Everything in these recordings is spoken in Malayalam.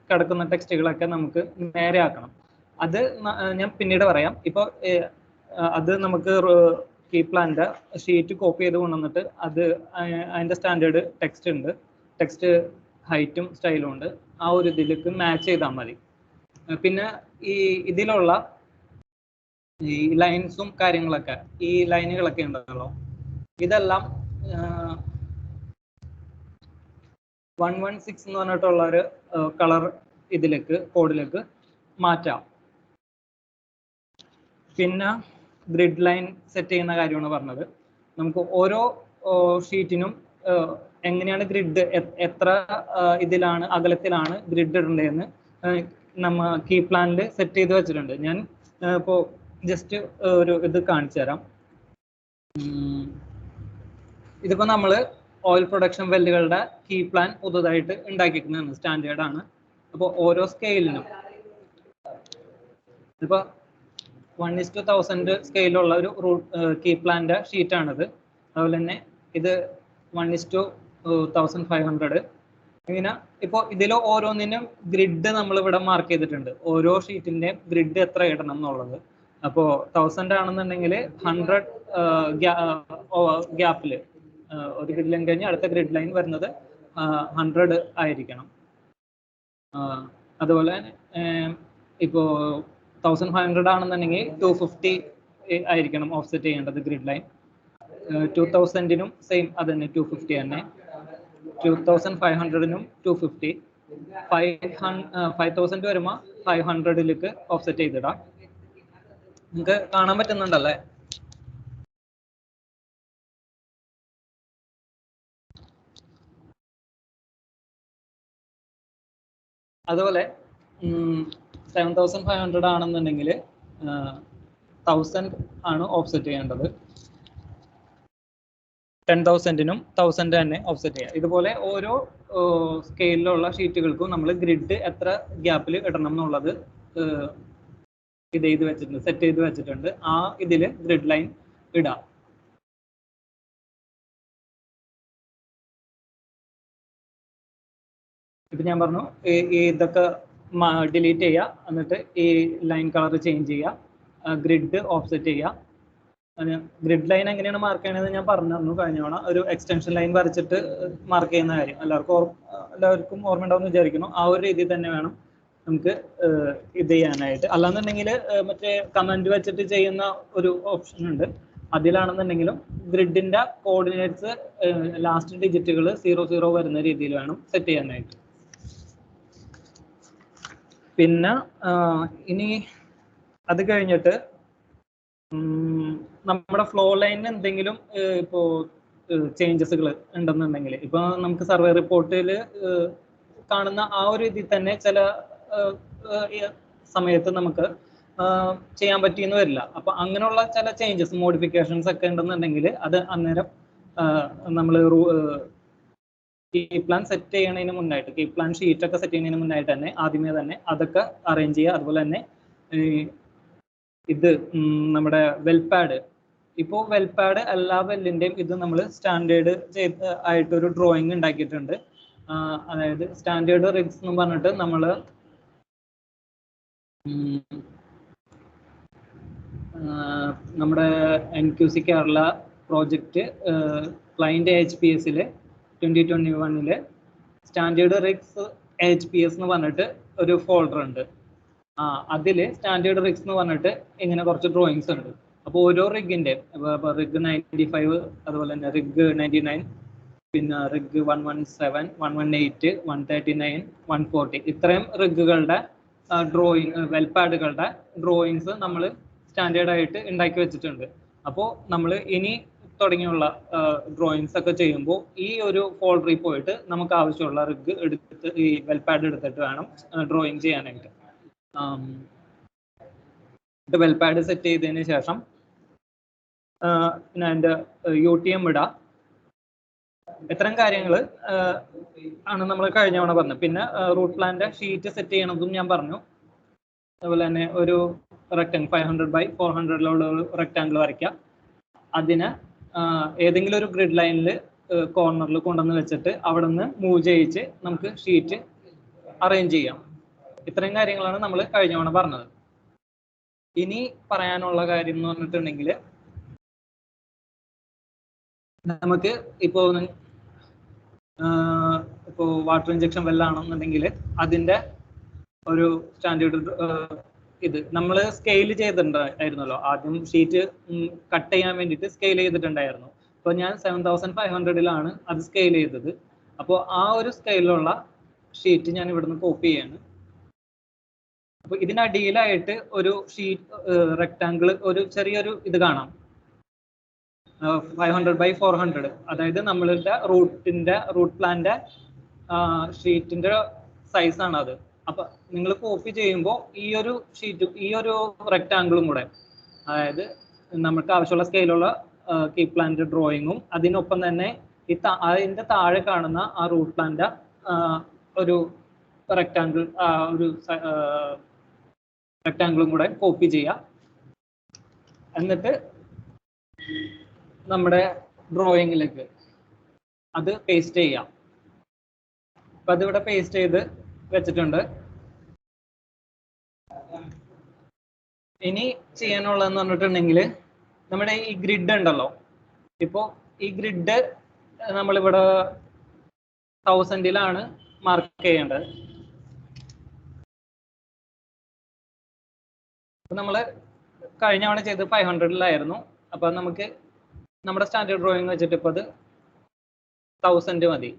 കിടക്കുന്ന ടെക്സ്റ്റുകളൊക്കെ നമുക്ക് നേരെ ആക്കണം. അത് ഞാൻ പിന്നീട് പറയാം. ഇപ്പോൾ അത് നമുക്ക് കീ പ്ലാന്റെ ഷീറ്റ് കോപ്പി ചെയ്ത് കൊണ്ടുവന്നിട്ട് അത് അതിൻ്റെ സ്റ്റാൻഡേർഡ് ടെക്സ്റ്റ് ഉണ്ട്, ടെക്സ്റ്റ് ഹൈറ്റും സ്റ്റൈലും ഉണ്ട്, ആ ഒരു ഇതിലേക്ക് മാച്ച് ചെയ്താൽ മതി. പിന്നെ ഈ ഇതിലുള്ള ഈ ലൈൻസും കാര്യങ്ങളൊക്കെ, ഈ ലൈനുകളൊക്കെ ഉണ്ടല്ലോ, ഇതെല്ലാം 116 എന്ന് പറഞ്ഞിട്ടുള്ള ഒരു കളർ ഇതിലേക്ക് കോഡിലേക്ക് മാറ്റാം. പിന്നെ ഗ്രിഡ് ലൈൻ സെറ്റ് ചെയ്യുന്ന കാര്യമാണ് പറഞ്ഞത്. നമുക്ക് ഓരോ ഷീറ്റിനും എങ്ങനെയാണ് ഗ്രിഡ്, എത്ര ഇതിലാണ് അകലത്തിലാണ് ഗ്രിഡ് ഇടേണ്ടതെന്ന് നമ്മ കീ പ്ലാനിൽ സെറ്റ് ചെയ്ത് വെച്ചിട്ടുണ്ട്. ഞാൻ ഇപ്പോൾ ജസ്റ്റ് ഒരു ഇത് കാണിച്ചു തരാം. ഇതിപ്പോൾ നമ്മൾ ഓയിൽ പ്രൊഡക്ഷൻ വെല്ലുകളുടെ കീ പ്ലാൻ പുതുതായിട്ട് ഉണ്ടാക്കിയിരിക്കുന്നതാണ്, സ്റ്റാൻഡേർഡ് ആണ്. അപ്പോൾ ഓരോ സ്കെയിലിനും ഇപ്പോൾ 1:1000 സ്കെയിലുള്ള ഒരു കീ പ്ലാന്റെ ഷീറ്റാണിത്. അതുപോലെ തന്നെ ഇത് 1:1500. ഇങ്ങനെ ഇപ്പോൾ ഇതിൽ ഓരോന്നിനും ഗ്രിഡ് നമ്മൾ ഇവിടെ മാർക്ക് ചെയ്തിട്ടുണ്ട്, ഓരോ ഷീറ്റിൻ്റെയും ഗ്രിഡ് എത്ര ഇടണം എന്നുള്ളത്. അപ്പോൾ 1000 ആണെന്നുണ്ടെങ്കിൽ 100 ഗ്യാപ്പിൽ ഒരു ഗ്രിഡ് ലൈൻ കഴിഞ്ഞ് അടുത്ത ഗ്രിഡ് ലൈൻ വരുന്നത് 100 ആയിരിക്കണം. അതുപോലെ ഇപ്പോൾ 1500 ആണെന്നുണ്ടെങ്കിൽ 250 ആയിരിക്കണം ഓഫ്സെറ്റ് ചെയ്യേണ്ടത് ഗ്രിഡ് ലൈൻ. 2000-നും സെയിം അത് തന്നെ 250 തന്നെ. 2500-നും 250. 5000 വരുമ്പോൾ 500-ലേക്ക് ഓഫ്സെറ്റ് ചെയ്തിടാം. നിങ്ങൾക്ക് കാണാൻ പറ്റുന്നുണ്ടല്ലേ? അതുപോലെ 7500 ആണെന്നുണ്ടെങ്കിൽ 1000 ആണ് ഓഫ്സെറ്റ് ചെയ്യേണ്ടത്. 10,000-നും 1000 തന്നെ ഓഫ്സെറ്റ് ചെയ്യുക. ഇതുപോലെ ഓരോ സ്കെയിലുള്ള ഷീറ്റുകൾക്കും നമ്മൾ ഗ്രിഡ് എത്ര ഗ്യാപ്പിൽ ഇടണം എന്നുള്ളത് ഇത് ചെയ്ത് വെച്ചിട്ടുണ്ട്, സെറ്റ് ചെയ്ത് വെച്ചിട്ടുണ്ട്. ആ ഇതിൽ ഗ്രിഡ് ലൈൻ ഇടാം. ഇപ്പം ഞാൻ പറഞ്ഞു ഇതൊക്കെ ഡിലീറ്റ് ചെയ്യുക, എന്നിട്ട് ഈ ലൈൻ കളർ ചേഞ്ച് ചെയ്യുക, ഗ്രിഡ് ഓഫ്സെറ്റ് ചെയ്യുക. ഗ്രിഡ് ലൈൻ എങ്ങനെയാണ് മാർക്ക് ചെയ്യണത് ഞാൻ പറഞ്ഞു തന്നു കഴിഞ്ഞ തവണ. ഒരു എക്സ്റ്റൻഷൻ ലൈൻ വരച്ചിട്ട് മാർക്ക് ചെയ്യുന്ന കാര്യം എല്ലാവർക്കും ഓർമ്മ ഉണ്ടാവും എന്ന് വിചാരിക്കുന്നു. ആ ഒരു രീതിയിൽ തന്നെ വേണം നമുക്ക് ഇത് ചെയ്യാനായിട്ട്. അല്ലാന്നുണ്ടെങ്കിൽ മറ്റേ കമന്റ് വെച്ചിട്ട് ചെയ്യുന്ന ഒരു ഓപ്ഷൻ ഉണ്ട്, അതിലാണെന്നുണ്ടെങ്കിലും ഗ്രിഡിന്റെ കോർഡിനേറ്റ്സ് ലാസ്റ്റ് ഡിജിറ്റുകൾ 00 വരുന്ന രീതിയിൽ വേണം സെറ്റ് ചെയ്യാനായിട്ട്. പിന്നെ ഇനി അത് കഴിഞ്ഞിട്ട് നമ്മുടെ ഫ്ലോ ലൈനിന് എന്തെങ്കിലും ഇപ്പോൾ ചേഞ്ചസുകൾ ഉണ്ടെന്നുണ്ടെങ്കിൽ, ഇപ്പൊ നമുക്ക് സർവേ റിപ്പോർട്ടിൽ കാണുന്ന ആ ഒരു ഇതിൽ തന്നെ ചില സമയത്ത് നമുക്ക് ചെയ്യാൻ പറ്റിയെന്ന് വരില്ല. അപ്പൊ അങ്ങനെയുള്ള ചില ചേഞ്ചസ്, മോഡിഫിക്കേഷൻസ് ഒക്കെ ഉണ്ടെന്നുണ്ടെങ്കിൽ അത് അന്നേരം നമ്മൾ കീ പ്ലാൻ സെറ്റ് ചെയ്യണതിന് മുന്നായിട്ട്, കീ പ്ലാൻ ഷീറ്റ് ഒക്കെ സെറ്റ് ചെയ്യുന്നതിന് മുന്നായിട്ട് തന്നെ ആദ്യമേ തന്നെ അതൊക്കെ അറേഞ്ച് ചെയ്യുക. അതുപോലെ തന്നെ ഇത് നമ്മുടെ വെൽപാഡ്, ഇപ്പോൾ വെൽപാഡ് എല്ലാ വെല്ലിൻ്റെയും ഇത് നമ്മൾ സ്റ്റാൻഡേർഡ് ആയിട്ടൊരു ഡ്രോയിങ് ഉണ്ടാക്കിയിട്ടുണ്ട്. അതായത് സ്റ്റാൻഡേർഡ് റിഗ്സ് എന്ന് പറഞ്ഞിട്ട് നമ്മൾ നമ്മുടെ NQC Kerala project client HPS 2021 standard rigs HPS എന്ന് പറഞ്ഞിട്ട് ഒരു ഫോൾഡർ ഉണ്ട്. അതിൽ സ്റ്റാൻഡേർഡ് റിഗ്സ് എന്ന് പറഞ്ഞിട്ട് ഇങ്ങനെ കുറച്ച് ഡ്രോയിങ്സ് ഉണ്ട്. അപ്പോൾ ഓരോ റിഗിൻ്റെ റിഗ് 95, അതുപോലെ തന്നെ റിഗ് 99, പിന്നെ റിഗ് 117, 118, 139, 140 ഇത്രയും റിഗുകളുടെ വെൽപാഡുകളുടെ ഡ്രോയിങ്സ് നമ്മൾ സ്റ്റാൻഡേർഡ് ആയിട്ട് ഉണ്ടാക്കി വെച്ചിട്ടുണ്ട്. അപ്പോൾ നമ്മൾ ഇനി തുടങ്ങിയുള്ള ഡ്രോയിങ്സ് ഒക്കെ ചെയ്യുമ്പോൾ ഈ ഒരു ഫോൾഡറിൽ പോയിട്ട് നമുക്ക് ആവശ്യമുള്ള റിഗ് എടുത്തിട്ട് ഈ വെൽപാഡ് എടുത്തിട്ട് വേണം ഡ്രോയിങ് ചെയ്യാനായിട്ട്. വെൽപാഡ് സെറ്റ് ചെയ്തതിന് ശേഷം പിന്നെ അതിൻ്റെ UTM ഇടാം. ഇത്തരം കാര്യങ്ങൾ ആണ് നമ്മൾ കഴിഞ്ഞ തവണ പറഞ്ഞത്. പിന്നെ റൂട്ട് പ്ലാന്റെ ഷീറ്റ് സെറ്റ് ചെയ്യണതും ഞാൻ പറഞ്ഞു. അതുപോലെ തന്നെ ഒരു റെക്ടാങ്കിൾ 500x400 ഒരു റെക്ടാങ്കിൾ വരയ്ക്കാം. അതിന് ഏതെങ്കിലും ഒരു ഗ്രിഡ് ലൈനിൽ കോർണറിൽ കൊണ്ടുവന്ന് വെച്ചിട്ട് അവിടെ നിന്ന് മൂവ് ചെയ്യിച്ച് നമുക്ക് ഷീറ്റ് അറേഞ്ച് ചെയ്യാം. ഇത്രയും കാര്യങ്ങളാണ് നമ്മൾ കഴിഞ്ഞ തവണ പറഞ്ഞത്. ഇനി പറയാനുള്ള കാര്യം എന്ന് പറഞ്ഞിട്ടുണ്ടെങ്കിൽ നമുക്ക് ഇപ്പോൾ വാട്ടർ ഇഞ്ചക്ഷൻ വെല്ലാണെന്നുണ്ടെങ്കിൽ അതിന്റെ ഒരു സ്റ്റാൻഡേർഡ് ഇത് നമ്മൾ സ്കെയിൽ ചെയ്തിട്ടുണ്ടായിരുന്നല്ലോ. ആദ്യം ഷീറ്റ് കട്ട് ചെയ്യാൻ വേണ്ടിയിട്ട് സ്കെയിൽ ചെയ്തിട്ടുണ്ടായിരുന്നു. അപ്പോൾ ഞാൻ 7500-ലാണ് അത് സ്കെയിൽ ചെയ്തത്. അപ്പോൾ ആ ഒരു സ്കെയിലുള്ള ഷീറ്റ് ഞാൻ ഇവിടുന്ന് കോപ്പി ചെയ്യാണ്. അപ്പോൾ ഇതിനടിയിലായിട്ട് ഒരു ഷീറ്റ് റെക്ടാങ്കിൾ ഒരു ചെറിയൊരു ഇത് കാണാം, 500x400. അതായത് നമ്മളുടെ റൂട്ട് പ്ലാന്റെ ഷീറ്റിന്റെ സൈസാണ് അത്. അപ്പൊ നിങ്ങൾ കോപ്പി ചെയ്യുമ്പോൾ ഈ ഒരു ഷീറ്റും ഈ ഒരു റെക്ടാങ്കിളും കൂടെ, അതായത് നമുക്ക് ആവശ്യമുള്ള സ്കെയിലുള്ള കീപ്പ് പ്ലാന്റ് ഡ്രോയിങ്ങും അതിനൊപ്പം തന്നെ അതിന്റെ താഴെ കാണുന്ന ആ റൂട്ട് പ്ലാന്റ് ഒരു റെക്ടാങ്കിൾ ഒരു റെക്ടാങ്കിളും കൂടെ കോപ്പി ചെയ്യുക. എന്നിട്ട് നമ്മുടെ ഡ്രോയിങ്ങിലേക്ക് അത് പേസ്റ്റ് ചെയ്യാം. അപ്പൊ അതിവിടെ പേസ്റ്റ് ചെയ്ത് വെച്ചിട്ടുണ്ട്. ഇനി ചെയ്യാനുള്ളതെന്ന് പറഞ്ഞിട്ടുണ്ടെങ്കിൽ നമ്മുടെ ഈ ഗ്രിഡ് ഉണ്ടല്ലോ, ഇപ്പോൾ ഈ ഗ്രിഡ് നമ്മളിവിടെ 1000-ലാണ് മാർക്ക് ചെയ്യേണ്ടത്. നമ്മൾ കഴിഞ്ഞ തവണ ചെയ്ത് 500-ലായിരുന്നു. അപ്പൊ നമുക്ക് നമ്മുടെ സ്റ്റാൻഡേർഡ് ഡ്രോയിങ് വെച്ചിട്ട് ഇപ്പോൾ അത് 1000 മതി.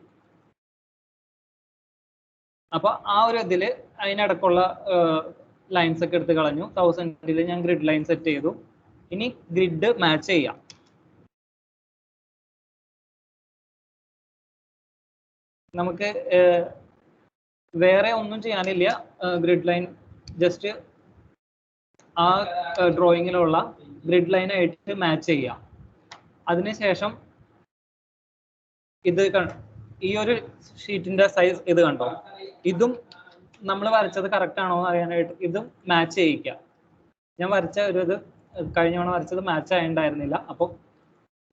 അപ്പൊ ആ ഒരു ഇതിൽ അതിനടക്കമുള്ള ലൈൻസ് ഒക്കെ എടുത്ത് കളഞ്ഞു. 1000-ൽ ഞാൻ ഗ്രിഡ് ലൈൻ സെറ്റ് ചെയ്തു. ഇനി ഗ്രിഡ് മാച്ച് ചെയ്യാം. നമുക്ക് വേറെ ഒന്നും ചെയ്യാനില്ല. ഗ്രിഡ് ലൈൻ ജസ്റ്റ് ആ ഡ്രോയിങ്ങിലുള്ള ഗ്രിഡ് ലൈനായിട്ട് മാച്ച് ചെയ്യാം. അതിനുശേഷം ഇത് ഈ ഒരു ഷീറ്റിന്റെ സൈസ് ഇത് കണ്ടോ, ഇതും നമ്മൾ വരച്ചത് കറക്റ്റ് ആണോ എന്ന് അറിയാനായിട്ട് ഇതും മാച്ച് ചെയ്യിക്കുക. ഞാൻ വരച്ച ഇത് കഴിഞ്ഞ തവണ വരച്ചത് മാച്ച് ആയിട്ടുണ്ടായിരുന്നില്ല. അപ്പോൾ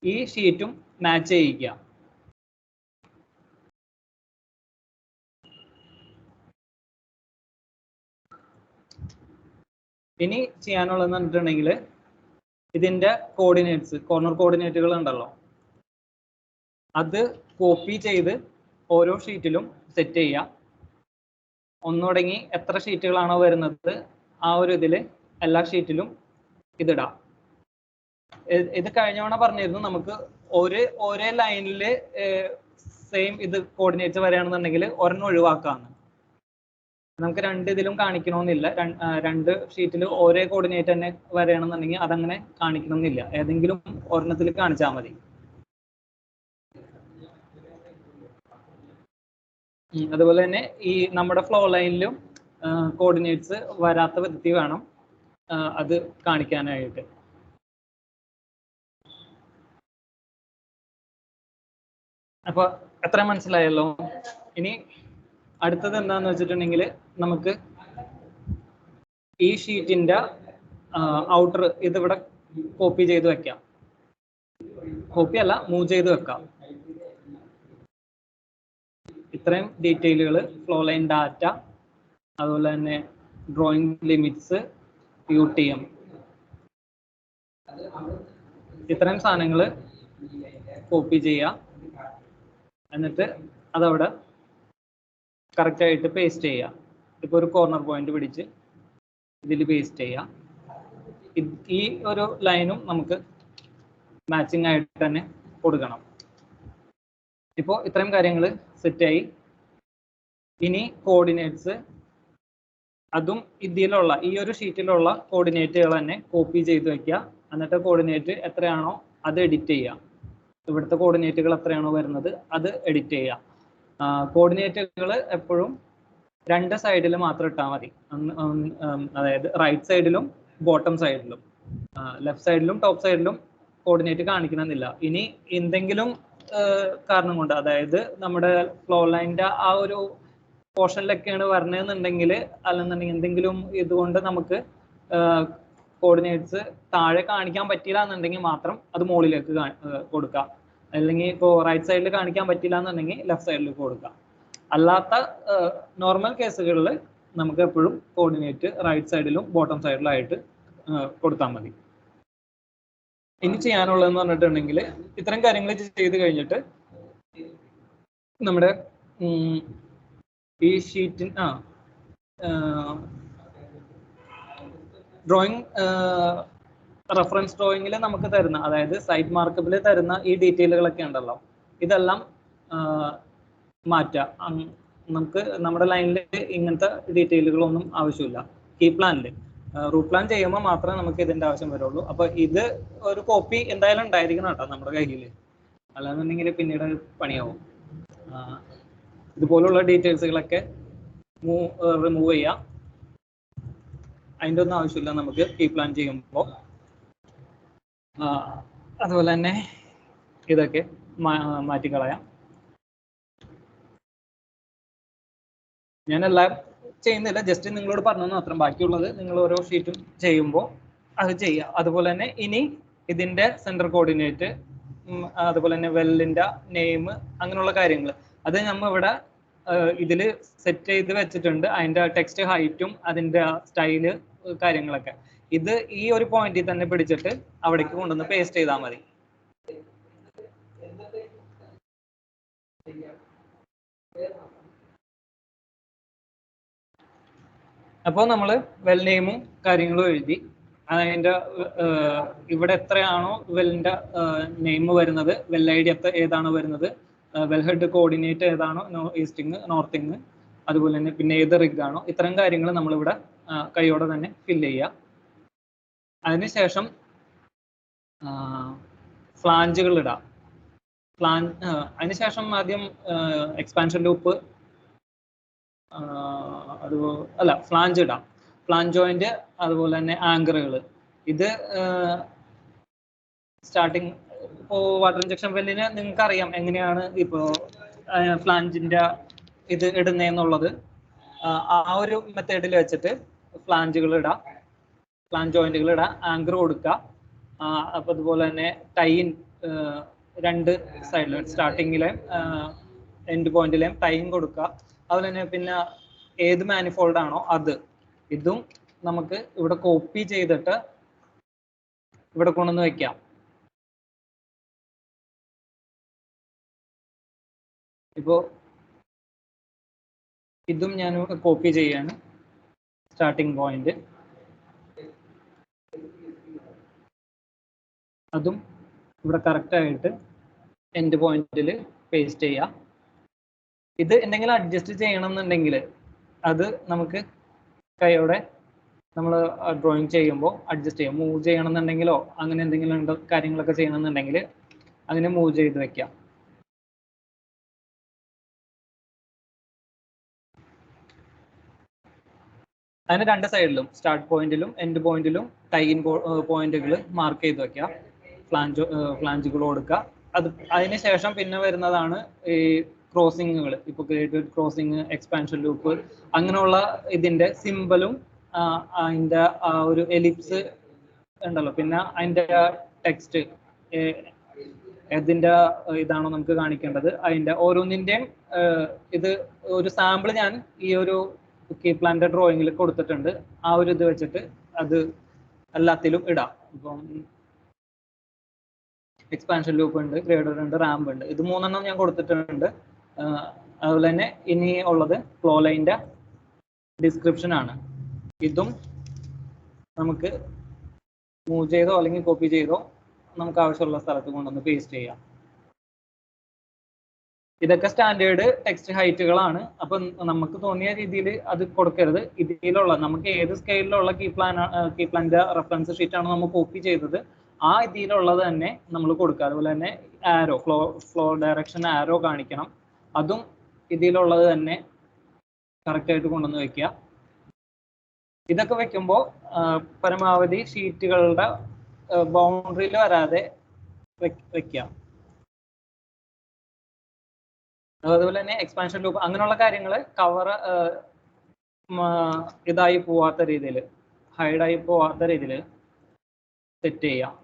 ഈ ഷീറ്റും മാച്ച് ചെയ്യിക്കുക. ഇനി ചെയ്യാനുള്ളതെന്ന് പറഞ്ഞിട്ടുണ്ടെങ്കിൽ ഇതിന്റെ കോർഡിനേറ്റ്സ്, കോർണർ കോർഡിനേറ്റുകൾ ഉണ്ടല്ലോ, അത് കോപ്പി ചെയ്ത് ഓരോ ഷീറ്റിലും സെറ്റ് ചെയ്യുക. ഒന്ന് തുടങ്ങി എത്ര ഷീറ്റുകളാണോ വരുന്നത് ആ ഒരു ഇതിൽ എല്ലാ ഷീറ്റിലും ഇതിടാം. ഇത് കഴിഞ്ഞ തവണ പറഞ്ഞിരുന്നു നമുക്ക് ഒരേ ലൈനിൽ സെയിം ഇത് കോർഡിനേറ്റ്സ് വരികയാണെന്നുണ്ടെങ്കിൽ ഒരെണ്ണം ഒഴിവാക്കാന്ന്. നമുക്ക് രണ്ട് ഇതിലും കാണിക്കണമെന്നില്ല. രണ്ട് ഷീറ്റിൽ ഒരേ കോർഡിനേറ്റ് തന്നെ വരികയാണെന്നുണ്ടെങ്കിൽ അതങ്ങനെ കാണിക്കണമെന്നില്ല. ഏതെങ്കിലും ഒരെണ്ണത്തിൽ കാണിച്ചാൽ മതി. അതുപോലെ തന്നെ ഈ നമ്മുടെ ഫ്ലോ ലൈനിലും കോർഡിനേറ്റ്സ് വരാത്ത വിധത്തിൽ വേണം അത് കാണിക്കാനായിട്ട്. അപ്പൊ എത്ര മനസ്സിലായല്ലോ. ഇനി അടുത്തത് എന്താന്ന് വെച്ചിട്ടുണ്ടെങ്കിൽ നമുക്ക് ഈ ഷീറ്റിന്റെ ഔട്ടർ ഇതിവിടെ കോപ്പി ചെയ്ത് വെക്കാം. കോപ്പി അല്ല, മൂവ് ചെയ്ത് വെക്കാം. ഇത്രയും ഡീറ്റെയിലുകൾ, ഫ്ലോ ലൈൻ ഡാറ്റ, അതുപോലെ തന്നെ ഡ്രോയിങ് ലിമിറ്റ്സ്, UTM, ഇത്രയും സാധനങ്ങൾ കോപ്പി ചെയ്യാം. എന്നിട്ട് അതവിടെ കറക്റ്റായിട്ട് പേസ്റ്റ് ചെയ്യാം. ഇപ്പോൾ ഒരു കോർണർ പോയിന്റ് പിടിച്ച് ഇതിൽ പേസ്റ്റ് ചെയ്യാം. ഈ ഒരു ലൈനും നമുക്ക് മാച്ചിങ് ആയിട്ട് തന്നെ കൊടുക്കണം. ഇപ്പോൾ ഇത്രയും കാര്യങ്ങൾ സെറ്റായി. ഇനി കോർഡിനേറ്റ്സ്, അതും ഇതിലുള്ള ഈ ഒരു ഷീറ്റിലുള്ള കോർഡിനേറ്റുകൾ തന്നെ കോപ്പി ചെയ്ത് വെക്കുക. എന്നിട്ട് കോർഡിനേറ്റ് എത്രയാണോ അത് എഡിറ്റ് ചെയ്യുക. ഇവിടുത്തെ കോർഡിനേറ്റുകൾ എത്രയാണോ വരുന്നത് അത് എഡിറ്റ് ചെയ്യുക. കോർഡിനേറ്റുകൾ എപ്പോഴും രണ്ട് സൈഡിൽ മാത്രം ഇട്ടാൽ മതി. അതായത് റൈറ്റ് സൈഡിലും ബോട്ടം സൈഡിലും. ലെഫ്റ്റ് സൈഡിലും ടോപ്പ് സൈഡിലും കോർഡിനേറ്റ് കാണിക്കണമെന്നില്ല. ഇനി എന്തെങ്കിലും കാരണം കൊണ്ട്, അതായത് നമ്മുടെ ഫ്ലോ ലൈനിന്റെ ആ ഒരു പോർഷനിലൊക്കെയാണ് വരണമെന്നുണ്ടെങ്കിൽ, അല്ലെന്നുണ്ടെങ്കിൽ എന്തെങ്കിലും ഇതുകൊണ്ട് നമുക്ക് കോർഡിനേറ്റ്സ് താഴെ കാണിക്കാൻ പറ്റില്ല എന്നുണ്ടെങ്കിൽ മാത്രം അത് മുകളിലേക്ക് കൊടുക്കാം. അല്ലെങ്കിൽ ഇപ്പോൾ റൈറ്റ് സൈഡിൽ കാണിക്കാൻ പറ്റില്ല എന്നുണ്ടെങ്കിൽ ലെഫ്റ്റ് സൈഡിൽ കൊടുക്കാം. അല്ലാത്ത നോർമൽ കേസുകളിൽ നമുക്ക് എപ്പോഴും കോർഡിനേറ്റ് റൈറ്റ് സൈഡിലും ബോട്ടം സൈഡിലും ആയിട്ട് കൊടുത്താൽ മതി. ഇനി ചെയ്യാനുള്ളതെന്ന് പറഞ്ഞിട്ടുണ്ടെങ്കിൽ ഇത്തരം കാര്യങ്ങൾ ചെയ്ത് കഴിഞ്ഞിട്ട് നമ്മുടെ ഈ ഷീറ്റിൻ ഡ്രോയിങ് റെഫറൻസ് ഡ്രോയിങ്ങിൽ നമുക്ക് തരുന്ന, അതായത് സൈറ്റ് മാർക്കപ്പിൽ തരുന്ന ഈ ഡീറ്റെയിലുകളൊക്കെ ഉണ്ടല്ലോ, ഇതെല്ലാം മാറ്റാം. നമുക്ക് നമ്മുടെ ലൈനിൽ ഇങ്ങനത്തെ ഡീറ്റെയിലുകളൊന്നും ആവശ്യമില്ല. കീ പ്ലാനിൽ റൂട്ട് പ്ലാൻ ചെയ്യുമ്പോൾ മാത്രമേ നമുക്ക് ഇതിന്റെ ആവശ്യം വരുള്ളൂ. അപ്പൊ ഇത് ഒരു കോപ്പി എന്തായാലും ഉണ്ടായിരിക്കണം കേട്ടോ നമ്മുടെ കയ്യിൽ, അല്ലാന്നുണ്ടെങ്കിൽ പിന്നീട് പണിയാവും. ഇതുപോലുള്ള ഡീറ്റെയിൽസുകളൊക്കെ റിമൂവ് ചെയ്യാം. അതിൻ്റെ ഒന്നും ആവശ്യമില്ല നമുക്ക് കീ പ്ലാൻ ചെയ്യുമ്പോൾ. അതുപോലെ തന്നെ ഇതൊക്കെ മാറ്റിക്കളയാം. ഞാനെല്ലാം ചെയ്യുന്നില്ല, ജസ്റ്റ് നിങ്ങളോട് പറഞ്ഞു മാത്രം. ബാക്കിയുള്ളത് നിങ്ങൾ ഓരോ ഷീറ്റും ചെയ്യുമ്പോൾ അത് ചെയ്യാം. അതുപോലെ തന്നെ ഇനി ഇതിന്റെ സെന്റർ കോർഡിനേറ്റ്, അതുപോലെ തന്നെ വെല്ലിന്റെ നെയിം, അങ്ങനെയുള്ള കാര്യങ്ങൾ അത് നമ്മൾ ഇവിടെ ഇതിൽ സെറ്റ് ചെയ്ത് വെച്ചിട്ടുണ്ട്. അതിന്റെ ടെക്സ്റ്റ് ഹൈറ്റും അതിന്റെ സ്റ്റൈല് കാര്യങ്ങളൊക്കെ ഇത് ഈ ഒരു പോയിന്റിൽ തന്നെ പിടിച്ചിട്ട് അവിടേക്ക് കൊണ്ടുവന്ന് പേസ്റ്റ് ചെയ്താൽ മതി. അപ്പോൾ നമ്മൾ വെൽ നെയിമും കാര്യങ്ങളും എഴുതി, അതിൻ്റെ ഇവിടെ എത്രയാണോ വെല്ലിൻ്റെ നെയിം വരുന്നത്, വെൽ ഐ ഡി ഏതാണോ വരുന്നത്, വെൽ ഹെഡ് കോർഡിനേറ്റ് ഏതാണോ, ഈസ്റ്റിങ് നോർത്തിങ്, അതുപോലെ തന്നെ പിന്നെ ഏത് റിഗ് ആണോ, ഇത്തരം കാര്യങ്ങൾ നമ്മളിവിടെ കൈയോടെ തന്നെ ഫില്ല് ചെയ്യുക. അതിനുശേഷം ഫ്ലാഞ്ചുകൾ ഇടാം. അതിനുശേഷം ആദ്യം എക്സ്പാൻഷൻ ലൂപ്പ്, അല്ല ഫ്ലാഞ്ച് ഇടാം, ഫ്ലാഞ്ച് ജോയിന്റ്, അതുപോലെ തന്നെ ആങ്കറുകൾ. ഇത് സ്റ്റാർട്ടിങ് ഇപ്പോൾ വാട്ടർ ഇഞ്ചക്ഷൻ വെല്ലിന് നിങ്ങൾക്ക് അറിയാം എങ്ങനെയാണ് ഇപ്പോൾ ഫ്ലാഞ്ചിന്റെ ഇത് ഇടുന്നതെന്നുള്ളത്. ആ ഒരു മെത്തേഡിൽ വെച്ചിട്ട് ഫ്ലാഞ്ചുകൾ ഇടാം, ഫ്ലാഞ്ച് ജോയിന്റുകൾ ഇടാം, ആങ്കർ കൊടുക്കുക. അപ്പോൾ അതുപോലെ തന്നെ ടൈൻ രണ്ട് സൈഡിലും സ്റ്റാർട്ടിങ്ങിലെയും എൻഡ് പോയിന്റിലെയും ടൈൻ കൊടുക്കുക. അതുപോലെ തന്നെ പിന്നെ ഏത് മാനിഫോൾഡ് ആണോ അത്, ഇതും നമുക്ക് ഇവിടെ കോപ്പി ചെയ്തിട്ട് ഇവിടെ കൊണ്ടുവന്ന് വെക്കാം. ഇപ്പോ ഇതും ഞാൻ കോപ്പി ചെയ്യാണ്. സ്റ്റാർട്ടിങ് പോയിന്റ് അതും ഇവിടെ കറക്റ്റ് ആയിട്ട് എൻഡ് പോയിന്റിൽ പേസ്റ്റ് ചെയ്യാം. ഇത് എന്തെങ്കിലും അഡ്ജസ്റ്റ് ചെയ്യണം എന്നുണ്ടെങ്കിൽ അത് നമുക്ക് കൈയോടെ നമ്മൾ ഡ്രോയിങ് ചെയ്യുമ്പോൾ അഡ്ജസ്റ്റ് ചെയ്യാം. മൂവ് ചെയ്യണം എന്നുണ്ടെങ്കിലോ അങ്ങനെ എന്തെങ്കിലും കാര്യങ്ങളൊക്കെ ചെയ്യണമെന്നുണ്ടെങ്കിൽ അങ്ങനെ മൂവ് ചെയ്ത് വെക്കാം. അതിന് രണ്ട് സൈഡിലും സ്റ്റാർട്ട് പോയിന്റിലും എൻഡ് പോയിന്റിലും ടൈൻ പോയിന്റുകൾ മാർക്ക് ചെയ്ത് വെക്കാം. ഫ്ലാഞ്ചുകൾ കൊടുക്കുക. അതിനുശേഷം പിന്നെ വരുന്നതാണ് ഈ ക്രോസിങ്ങുകൾ. ഇപ്പോൾ ഗ്രേഡഡ് ക്രോസിങ്, എക്സ്പാൻഷൻ ലൂപ്പ്, അങ്ങനെയുള്ള ഇതിന്റെ സിമ്പലും അതിന്റെ ഒരു എലിപ്സ് ഉണ്ടല്ലോ, പിന്നെ അതിന്റെ ടെക്സ്റ്റ് ഇതിന്റെ ഇതാണോ നമുക്ക് കാണിക്കേണ്ടത്, അതിന്റെ ഓരോന്നിന്റെയും ഇത് ഒരു സാമ്പിൾ ഞാൻ ഈ ഒരു കീ പ്ലാന്റെ ഡ്രോയിങ്ങിൽ കൊടുത്തിട്ടുണ്ട്. ആ ഒരു ഇത് വെച്ചിട്ട് അത് എല്ലാത്തിലും ഇടാം. ഇപ്പം എക്സ്പാൻഷൻ ലൂപ്പ് ഉണ്ട്, ഗ്രേഡർ ഉണ്ട്, റാമ്പ് ഉണ്ട്, ഇത് മൂന്നെണ്ണം ഞാൻ കൊടുത്തിട്ടുണ്ട്. അതുപോലെ തന്നെ ഇനി ഉള്ളത് ഫ്ലോ ലൈൻ്റെ ഡിസ്ക്രിപ്ഷൻ ആണ്. ഇതും നമുക്ക് മൂവ് ചെയ്തോ അല്ലെങ്കിൽ കോപ്പി ചെയ്തോ നമുക്ക് ആവശ്യമുള്ള സ്ഥലത്ത് കൊണ്ടുവന്ന് പേസ്റ്റ് ചെയ്യാം. ഇതൊക്കെ സ്റ്റാൻഡേർഡ് ടെക്സ്റ്റ് ഹൈറ്റുകളാണ്. അപ്പം നമുക്ക് തോന്നിയ രീതിയിൽ അത് കൊടുക്കരുത്. ഇതിലുള്ള നമുക്ക് ഏത് സ്കെയിലുള്ള കീ പ്ലാന്റെ റെഫറൻസ് ഷീറ്റ് ആണോ നമ്മൾ കോപ്പി ചെയ്തത്, ആ ഇതിലുള്ളത് തന്നെ നമ്മൾ കൊടുക്കുക. അതുപോലെ തന്നെ ആരോ ഫ്ലോ ഡയറക്ഷൻ ആരോ കാണിക്കണം, അതും ഇതിലുള്ളത് തന്നെ കറക്റ്റ് ആയിട്ട് കൊണ്ടുവന്ന് വെക്കുക. ഇതൊക്കെ വെക്കുമ്പോൾ പരമാവധി ഷീറ്റുകളുടെ ബൗണ്ടറിയിൽ വരാതെ വെക്കുക. അതുപോലെ തന്നെ എക്സ്പാൻഷൻ ലൂപ്പ് അങ്ങനെയുള്ള കാര്യങ്ങൾ കവർ ഇതായി പോവാത്ത രീതിയിൽ, ഹൈഡായി പോവാത്ത രീതിയിൽ സെറ്റ് ചെയ്യാം.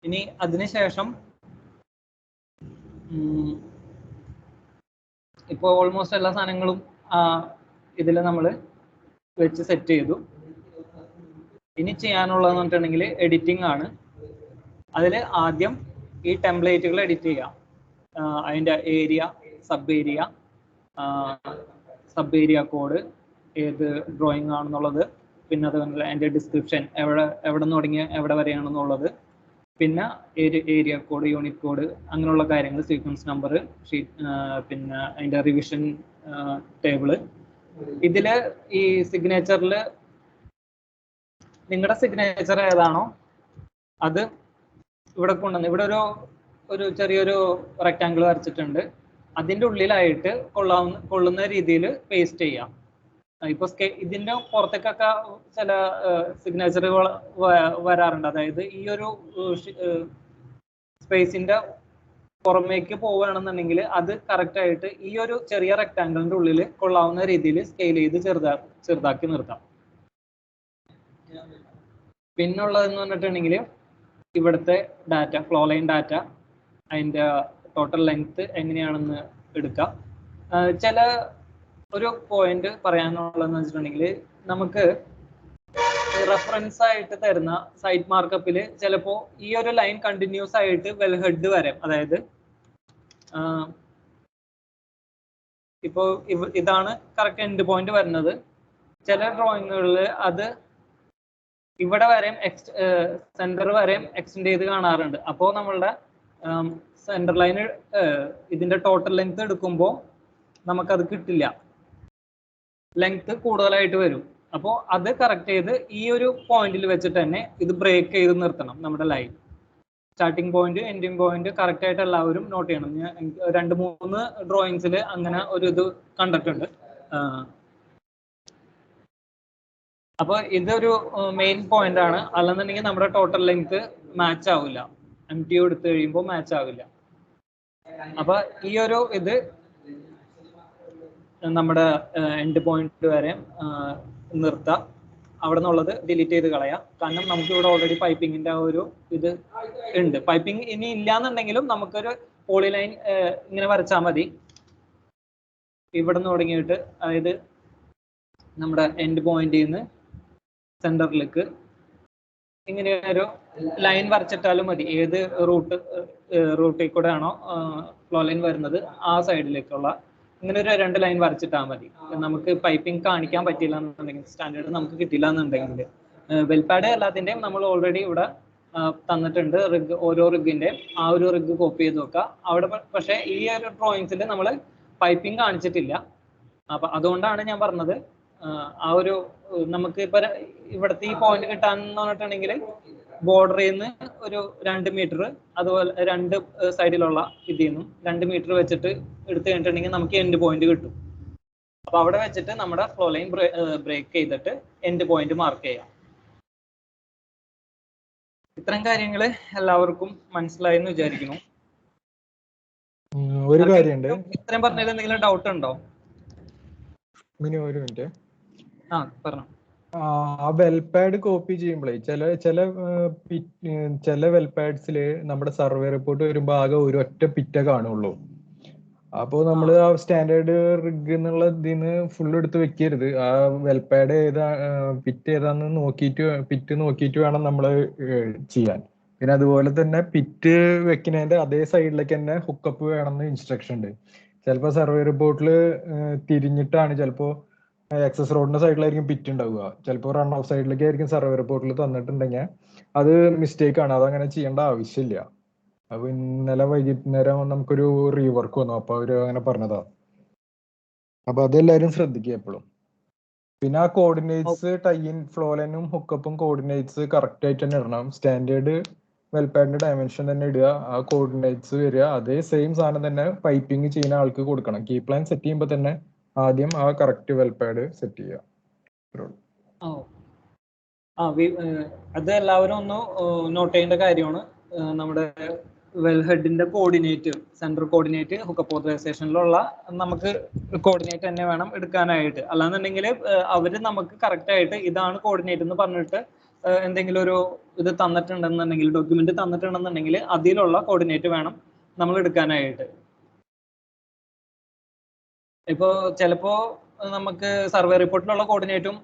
ഇനി അതിനുശേഷം ഇപ്പോൾ ഓൾമോസ്റ്റ് എല്ലാ സാധനങ്ങളും ഇതിൽ നമ്മൾ വെച്ച് സെറ്റ് ചെയ്തു. ഇനി ചെയ്യാനുള്ളതെന്ന് പറഞ്ഞിട്ടുണ്ടെങ്കിൽ എഡിറ്റിംഗ് ആണ്. അതിൽ ആദ്യം ഈ ടെംപ്ലേറ്റുകൾ എഡിറ്റ് ചെയ്യാം. അതിൻ്റെ ഏരിയ, സബ് ഏരിയ കോഡ്, ഏത് ഡ്രോയിങ് ആണെന്നുള്ളത്, പിന്നെ അതുപോലെ അതിൻ്റെ ഡിസ്ക്രിപ്ഷൻ എവിടെ നിന്ന് തുടങ്ങി എവിടെ വരെയാണെന്നുള്ളത്, പിന്നെ ഏരിയ കോഡ്, യൂണിറ്റ് കോഡ്, അങ്ങനെയുള്ള കാര്യങ്ങൾ, സീക്വൻസ് നമ്പർ, പിന്നെ അതിൻ്റെ റിവിഷൻ ടേബിള്. ഇതിൽ ഈ സിഗ്നേച്ചറിൽ നിങ്ങളുടെ സിഗ്നേച്ചർ ഏതാണോ അത് ഇവിടെ കൊണ്ടുവന്ന് ഇവിടെ ഒരു ചെറിയൊരു റെക്റ്റാങ്കിൾ വരച്ചിട്ടുണ്ട്. അതിൻ്റെ ഉള്ളിലായിട്ട് കൊള്ളുന്ന രീതിയിൽ പേസ്റ്റ് ചെയ്യാം. ഇപ്പൊ ഇതിന്റെ പുറത്തേക്കൊക്കെ ചില സിഗ്നേച്ചറുകൾ വരാറുണ്ട്. അതായത് ഈ ഒരു സ്പേസിന്റെ പുറമേക്ക് പോവുകയാണെന്നുണ്ടെങ്കിൽ അത് കറക്റ്റ് ആയിട്ട് ഈ ഒരു ചെറിയ റെക്റ്റാങ്കിളിന്റെ ഉള്ളിൽ കൊള്ളാവുന്ന രീതിയിൽ സ്കെയിൽ ചെയ്ത് ചെറുതാക്കി നിർത്താം. പിന്നുള്ളതെന്ന് പറഞ്ഞിട്ടുണ്ടെങ്കിൽ ഇവിടുത്തെ ഡാറ്റ, ഫ്ലോ ലൈൻ ഡാറ്റ, അതിൻ്റെ ടോട്ടൽ ലെങ്ത് എങ്ങനെയാണെന്ന് എടുക്കാം. ചില ഒരു പോയിന്റ് പറയാനുള്ളതെന്ന് വെച്ചിട്ടുണ്ടെങ്കിൽ നമുക്ക് റെഫറൻസ് ആയിട്ട് തരുന്ന സൈറ്റ് മാർക്കപ്പിൽ ചിലപ്പോൾ ഈ ഒരു ലൈൻ കണ്ടിന്യൂസ് ആയിട്ട് വെൽ ഹെഡ് വരെ, അതായത് ഇപ്പോൾ ഇതാണ് കറക്റ്റ് എൻഡ് പോയിന്റ് വരുന്നത്. ചില ഡ്രോയിങ്ങുകളിൽ അത് ഇവിടെ വരെയും സെന്റർ വരെയും എക്സ്റ്റെൻഡ് ചെയ്ത് കാണാറുണ്ട്. അപ്പോൾ നമ്മളുടെ സെന്റർ ലൈന് ഇതിന്റെ ടോട്ടൽ ലെങ്ത് എടുക്കുമ്പോൾ നമുക്കത് കിട്ടില്ല, ലെങ്ത് കൂടുതലായിട്ട് വരും. അപ്പോൾ അത് കറക്റ്റ് ചെയ്ത് ഈ ഒരു പോയിന്റിൽ വെച്ചിട്ട് തന്നെ ഇത് ബ്രേക്ക് ചെയ്ത് നിർത്തണം. നമ്മുടെ line starting point ending point correct ആയിട്ട് എല്ലാവരും നോട്ട് ചെയ്യണം. ഞാൻ 2-3 ഡ്രോയിങ്സിൽ അങ്ങനെ ഒരു ഇത് കണ്ടിട്ടുണ്ട്. അപ്പോൾ ഇതൊരു മെയിൻ പോയിന്റ് ആണ്. അല്ലെന്നുണ്ടെങ്കിൽ നമ്മുടെ ടോട്ടൽ ലെങ്ത് മാച്ച് ആവില്ല, MTO എടുത്തു കഴിയുമ്പോൾ മാച്ച് ആവില്ല. അപ്പൊ ഈ ഒരു ഇത് നമ്മുടെ എൻഡ് പോയിന്റ് വരെ നിർത്താം. അവിടെ നിന്നുള്ളത് ഡിലീറ്റ് ചെയ്ത് കളയാം. കാരണം നമുക്ക് ഇവിടെ ഓൾറെഡി പൈപ്പിങ്ങിന്റെ ആ ഒരു ഇത് ഉണ്ട്. പൈപ്പിംഗ് ഇനി ഇല്ലാന്നുണ്ടെങ്കിലും നമുക്കൊരു പോളിലൈൻ ഇങ്ങനെ വരച്ചാൽ മതി. ഇവിടെ നിന്ന് തുടങ്ങിയിട്ട്, അതായത് നമ്മുടെ എൻഡ് പോയിന്റിൽ നിന്ന് സെന്ററിലേക്ക് ഇങ്ങനെ ഒരു ലൈൻ വരച്ചിട്ടാലും മതി. ഏത് റൂട്ടിൽ കൂടെ ആണോ ഫ്ലോ ലൈൻ വരുന്നത് ആ സൈഡിലേക്കുള്ള ഇങ്ങനെ ഒരു 2 ലൈൻ വരച്ചിട്ടാൽ മതി. നമുക്ക് പൈപ്പിംഗ് കാണിക്കാൻ പറ്റില്ല എന്നുണ്ടെങ്കിൽ, സ്റ്റാൻഡേർഡ് നമുക്ക് കിട്ടില്ല എന്നുണ്ടെങ്കിൽ, വെൽപാഡ് എല്ലാത്തിൻ്റെയും നമ്മൾ ഓൾറെഡി ഇവിടെ തന്നിട്ടുണ്ട്. റിഗ്, ഓരോ റിഗിൻ്റെയും ആ ഒരു റിഗ് കോപ്പി ചെയ്ത് വെക്കുക അവിടെ. പക്ഷേ ഈ ഒരു ഡ്രോയിങ്സിൽ നമ്മൾ പൈപ്പിംഗ് കാണിച്ചിട്ടില്ല. അപ്പം അതുകൊണ്ടാണ് ഞാൻ പറഞ്ഞത് ആ ഒരു നമുക്ക് ഇപ്പൊ ഇവിടുത്തെ ഈ പോയിന്റ് കിട്ടാന്ന് പറഞ്ഞിട്ടുണ്ടെങ്കിൽ ബോർഡറിൽ നിന്ന് ഒരു 2 മീറ്റർ, അതുപോലെ 2 സൈഡിലുള്ള ഇതിൽ നിന്നും 2 മീറ്റർ വെച്ചിട്ട് എടുത്തു കഴിഞ്ഞിട്ടുണ്ടെങ്കിൽ നമുക്ക് എൻഡ് പോയിന്റ് കിട്ടും. അപ്പൊ അവിടെ വെച്ചിട്ട് നമ്മുടെ ഫ്ലോ ലൈൻ ബ്രേക്ക് ചെയ്തിട്ട് എൻഡ് പോയിന്റ് മാർക്ക് ചെയ്യാം. ഇത്തരം കാര്യങ്ങൾ എല്ലാവർക്കും മനസ്സിലായി എന്ന് വിചാരിക്കുന്നു. ഒരു കാര്യമുണ്ട്, ഇത്രയും പറഞ്ഞതിൽ എന്തെങ്കിലും ഡൗട്ട് ഉണ്ടോ? ഒരു മിനിറ്റ്. പറഞ്ഞു. ആ വെൽപാഡ് കോപ്പി ചെയ്യുമ്പോഴേ ചില വെൽപാഡ്സില് നമ്മുടെ സർവേ റിപ്പോർട്ട് വരുമ്പോ ആകെ ഒരു ഒറ്റ പിറ്റ കാണുള്ളൂ. അപ്പോ നമ്മള് ആ സ്റ്റാൻഡേർഡ് റിഗ് എന്നുള്ള ഇതിന്ന് ഫുൾ എടുത്ത് വെക്കരുത്. ആ വെൽപാഡ് പിറ്റ് ഏതാന്ന് പിറ്റ് നോക്കിയിട്ട് വേണം നമ്മള് ചെയ്യാൻ. പിന്നെ അതുപോലെ തന്നെ പിറ്റ് വെക്കുന്നതിന്റെ അതേ സൈഡിലേക്ക് തന്നെ ഹുക്കപ്പ് വേണമെന്ന് ഇൻസ്ട്രക്ഷൻ ഉണ്ട്. ചിലപ്പോ സർവേ റിപ്പോർട്ടിൽ തിരിഞ്ഞിട്ടാണ് ചിലപ്പോ എക്സസ് റോഡിന്റെ സൈഡിലായിരിക്കും പിറ്റ് ഉണ്ടാവുക. ചിലപ്പോൾ റൺ ഓഫ് സൈഡിലേക്ക് ആയിരിക്കും സർവേ റിപ്പോർട്ടിൽ തന്നിട്ടുണ്ടെങ്കിൽ അത് മിസ്റ്റേക്ക് ആണ്. അതങ്ങനെ ചെയ്യേണ്ട ആവശ്യമില്ല. അപ്പൊ ഇന്നലെ വൈകുന്നേരം നമുക്കൊരു റീവർക്ക് വന്നു, അപ്പൊ അവര് അങ്ങനെ പറഞ്ഞതാ. അപ്പൊ അതെല്ലാരും ശ്രദ്ധിക്കുക എപ്പോഴും. പിന്നെ ആ കോർഡിനേറ്റ്സ് ടൈൻ ഫ്ലോ ലൈനും ഹുക്കപ്പും കോർഡിനേറ്റ്സ് കറക്റ്റ് ആയിട്ട് തന്നെ ഇടണം. സ്റ്റാൻഡേർഡ് വെൽപാഡിന്റെ ഡയമെൻഷൻ തന്നെ ഇടുക, ആ കോർഡിനേറ്റ്സ് വരിക. അതേ സെയിം സാധനം തന്നെ പൈപ്പിംഗ് ചെയ്യുന്ന ആൾക്ക് കൊടുക്കണം. കീ പ്ലാൻ സെറ്റ് ചെയ്യുമ്പോൾ തന്നെ ആദ്യം ആ കറക്റ്റ് വെൽപാഡ് സെറ്റ് ചെയ്യുക. അത് എല്ലാവരും ഒന്ന് നോട്ട് ചെയ്യേണ്ട കാര്യമാണ്. നമ്മുടെ വെൽ ഹെഡിന്റെ കോർഡിനേറ്റ്, സെൻട്രൽ കോർഡിനേറ്റ് ഹുക്കപ്പ് ഓതറൈസേഷനിലുള്ള നമുക്ക് കോർഡിനേറ്റ് തന്നെ വേണം എടുക്കാനായിട്ട്. അല്ലാന്നുണ്ടെങ്കിൽ അവര് നമുക്ക് കറക്റ്റ് ആയിട്ട് ഇതാണ് കോർഡിനേറ്റ് എന്ന് പറഞ്ഞിട്ട് എന്തെങ്കിലും ഒരു ഇത് തന്നിട്ടുണ്ടെന്നുണ്ടെങ്കിൽ, ഡോക്യുമെന്റ് തന്നിട്ടുണ്ടെന്നുണ്ടെങ്കിൽ അതിലുള്ള കോർഡിനേറ്റ് വേണം നമ്മൾ എടുക്കാനായിട്ട്. ഇപ്പോൾ ചിലപ്പോൾ നമുക്ക് സർവേ റിപ്പോർട്ടിലുള്ള കോർഡിനേറ്റും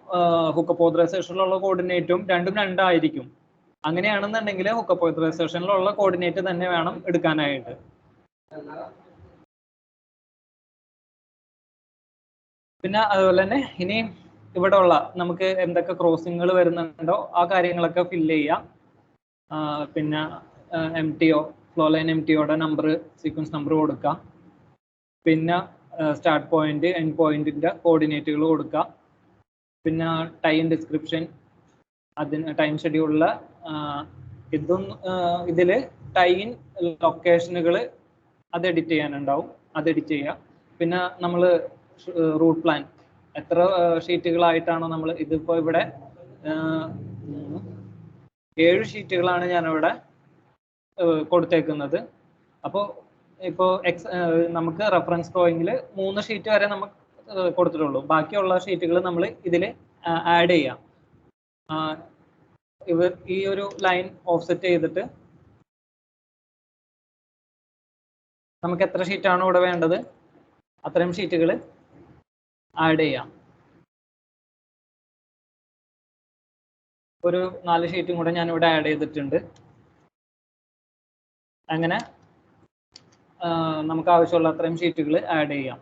ഹുക്കപ്പ് ഓതറൈസേഷനിലുള്ള കോർഡിനേറ്റും രണ്ടും രണ്ടായിരിക്കും. അങ്ങനെയാണെന്നുണ്ടെങ്കിൽ ഹുക്കപ്പ് ഓതറൈസേഷനിലുള്ള കോർഡിനേറ്റ് തന്നെ വേണം എടുക്കാനായിട്ട്. പിന്നെ അതുപോലെ തന്നെ ഇനി ഇവിടെ ഉള്ള നമുക്ക് എന്തൊക്കെ ക്രോസിങ്ങുകൾ വരുന്നുണ്ടോ ആ കാര്യങ്ങളൊക്കെ ഫില്ല് ചെയ്യാം. പിന്നെ MTO ഫ്ലോ ലൈൻ MTOയുടെ നമ്പർ, സീക്വൻസ് നമ്പർ കൊടുക്കാം. പിന്നെ സ്റ്റാർട്ട് പോയിന്റ് എൻഡ് പോയിന്റിന്റെ കോർഡിനേറ്റുകൾ കൊടുക്കാം. പിന്നെ ടൈം ഡിസ്ക്രിപ്ഷൻ, അതിന് ടൈം ഷെഡ്യൂളിലെ ഇതില് ടൈം ലൊക്കേഷനുകൾ അത് എഡിറ്റ് ചെയ്യാനുണ്ടാവും, അത് എഡിറ്റ് ചെയ്യുക. പിന്നെ നമ്മൾ റൂട്ട് പ്ലാൻ എത്ര ഷീറ്റുകളായിട്ടാണോ നമ്മൾ ഇതിപ്പോൾ ഇവിടെ 7 ഷീറ്റുകളാണ് ഞാനിവിടെ കൊടുത്തേക്കുന്നത്. അപ്പോൾ ഇപ്പോൾ നമുക്ക് റെഫറൻസ് ഡ്രോയിങ്ങിൽ 3 ഷീറ്റ് വരെ നമുക്ക് കൊടുത്തിട്ടുള്ളൂ. ബാക്കിയുള്ള ഷീറ്റുകൾ നമ്മൾ ഇതിൽ ആഡ് ചെയ്യാം. ഈ ഒരു ലൈൻ ഓഫ്സെറ്റ് ചെയ്തിട്ട് നമുക്ക് എത്ര ഷീറ്റാണോ ഇവിടെ വേണ്ടത് അത്രയും ഷീറ്റുകൾ ആഡ് ചെയ്യാം. ഒരു 4 ഷീറ്റും കൂടെ ഞാൻ ഇവിടെ ആഡ് ചെയ്തിട്ടുണ്ട്. അങ്ങനെ നമുക്ക് ആവശ്യമുള്ള അത്രയും ഷീറ്റുകൾ ആഡ് ചെയ്യാം.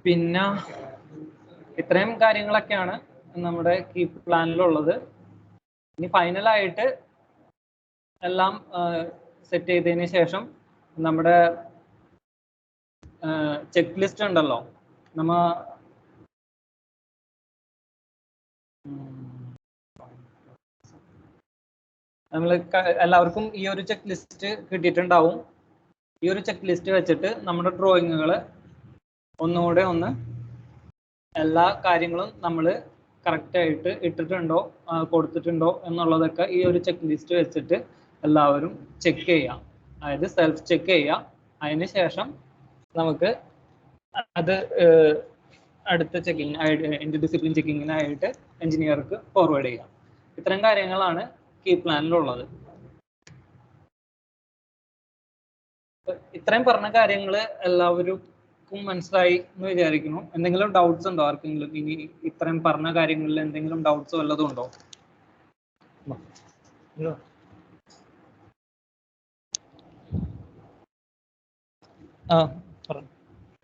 പിന്നെ ഇത്രയും കാര്യങ്ങളൊക്കെയാണ് നമ്മുടെ കീപ്പ് പ്ലാനിലുള്ളത്. ഇനി ഫൈനലായിട്ട് എല്ലാം സെറ്റ് ചെയ്തതിന് ശേഷം നമ്മുടെ ചെക്ക് ലിസ്റ്റ് ഉണ്ടല്ലോ, നമ്മൾ എല്ലാവർക്കും ഈ ഒരു ചെക്ക് ലിസ്റ്റ് കിട്ടിയിട്ടുണ്ടാവും. ഈ ഒരു ചെക്ക് ലിസ്റ്റ് വെച്ചിട്ട് നമ്മുടെ ഡ്രോയിങ്ങുകൾ ഒന്നുകൂടെ എല്ലാ കാര്യങ്ങളും നമ്മൾ കറക്റ്റായിട്ട് ഇട്ടിട്ടുണ്ടോ കൊടുത്തിട്ടുണ്ടോ എന്നുള്ളതൊക്കെ ഈ ഒരു ചെക്ക് ലിസ്റ്റ് വെച്ചിട്ട് എല്ലാവരും ചെക്ക് ചെയ്യാം. അതായത് സെൽഫ് ചെക്ക് ചെയ്യാം. അതിന് ശേഷം നമുക്ക് അത് അടുത്ത ചെക്കിങ് ഇന്റർഡിസിപ്ലിൻ ചെക്കിങ്ങിനായിട്ട് എഞ്ചിനീയർക്ക് ഫോർവേഡ് ചെയ്യാം. ഇത്തരം കാര്യങ്ങളാണ് കീ പ്ലാനിലുള്ളത്. ഇത്രയും പറഞ്ഞ കാര്യങ്ങൾ എല്ലാവർക്കും മനസ്സിലായി എന്ന് വിചാരിക്കുന്നു. എന്തെങ്കിലും ഡൗട്ട്സ് ഉണ്ടോ ആർക്കെങ്കിലും? ഇനി ഇത്രയും പറഞ്ഞ കാര്യങ്ങളിൽ എന്തെങ്കിലും ഡൗട്ട്സ് വല്ലതും ഉണ്ടോ?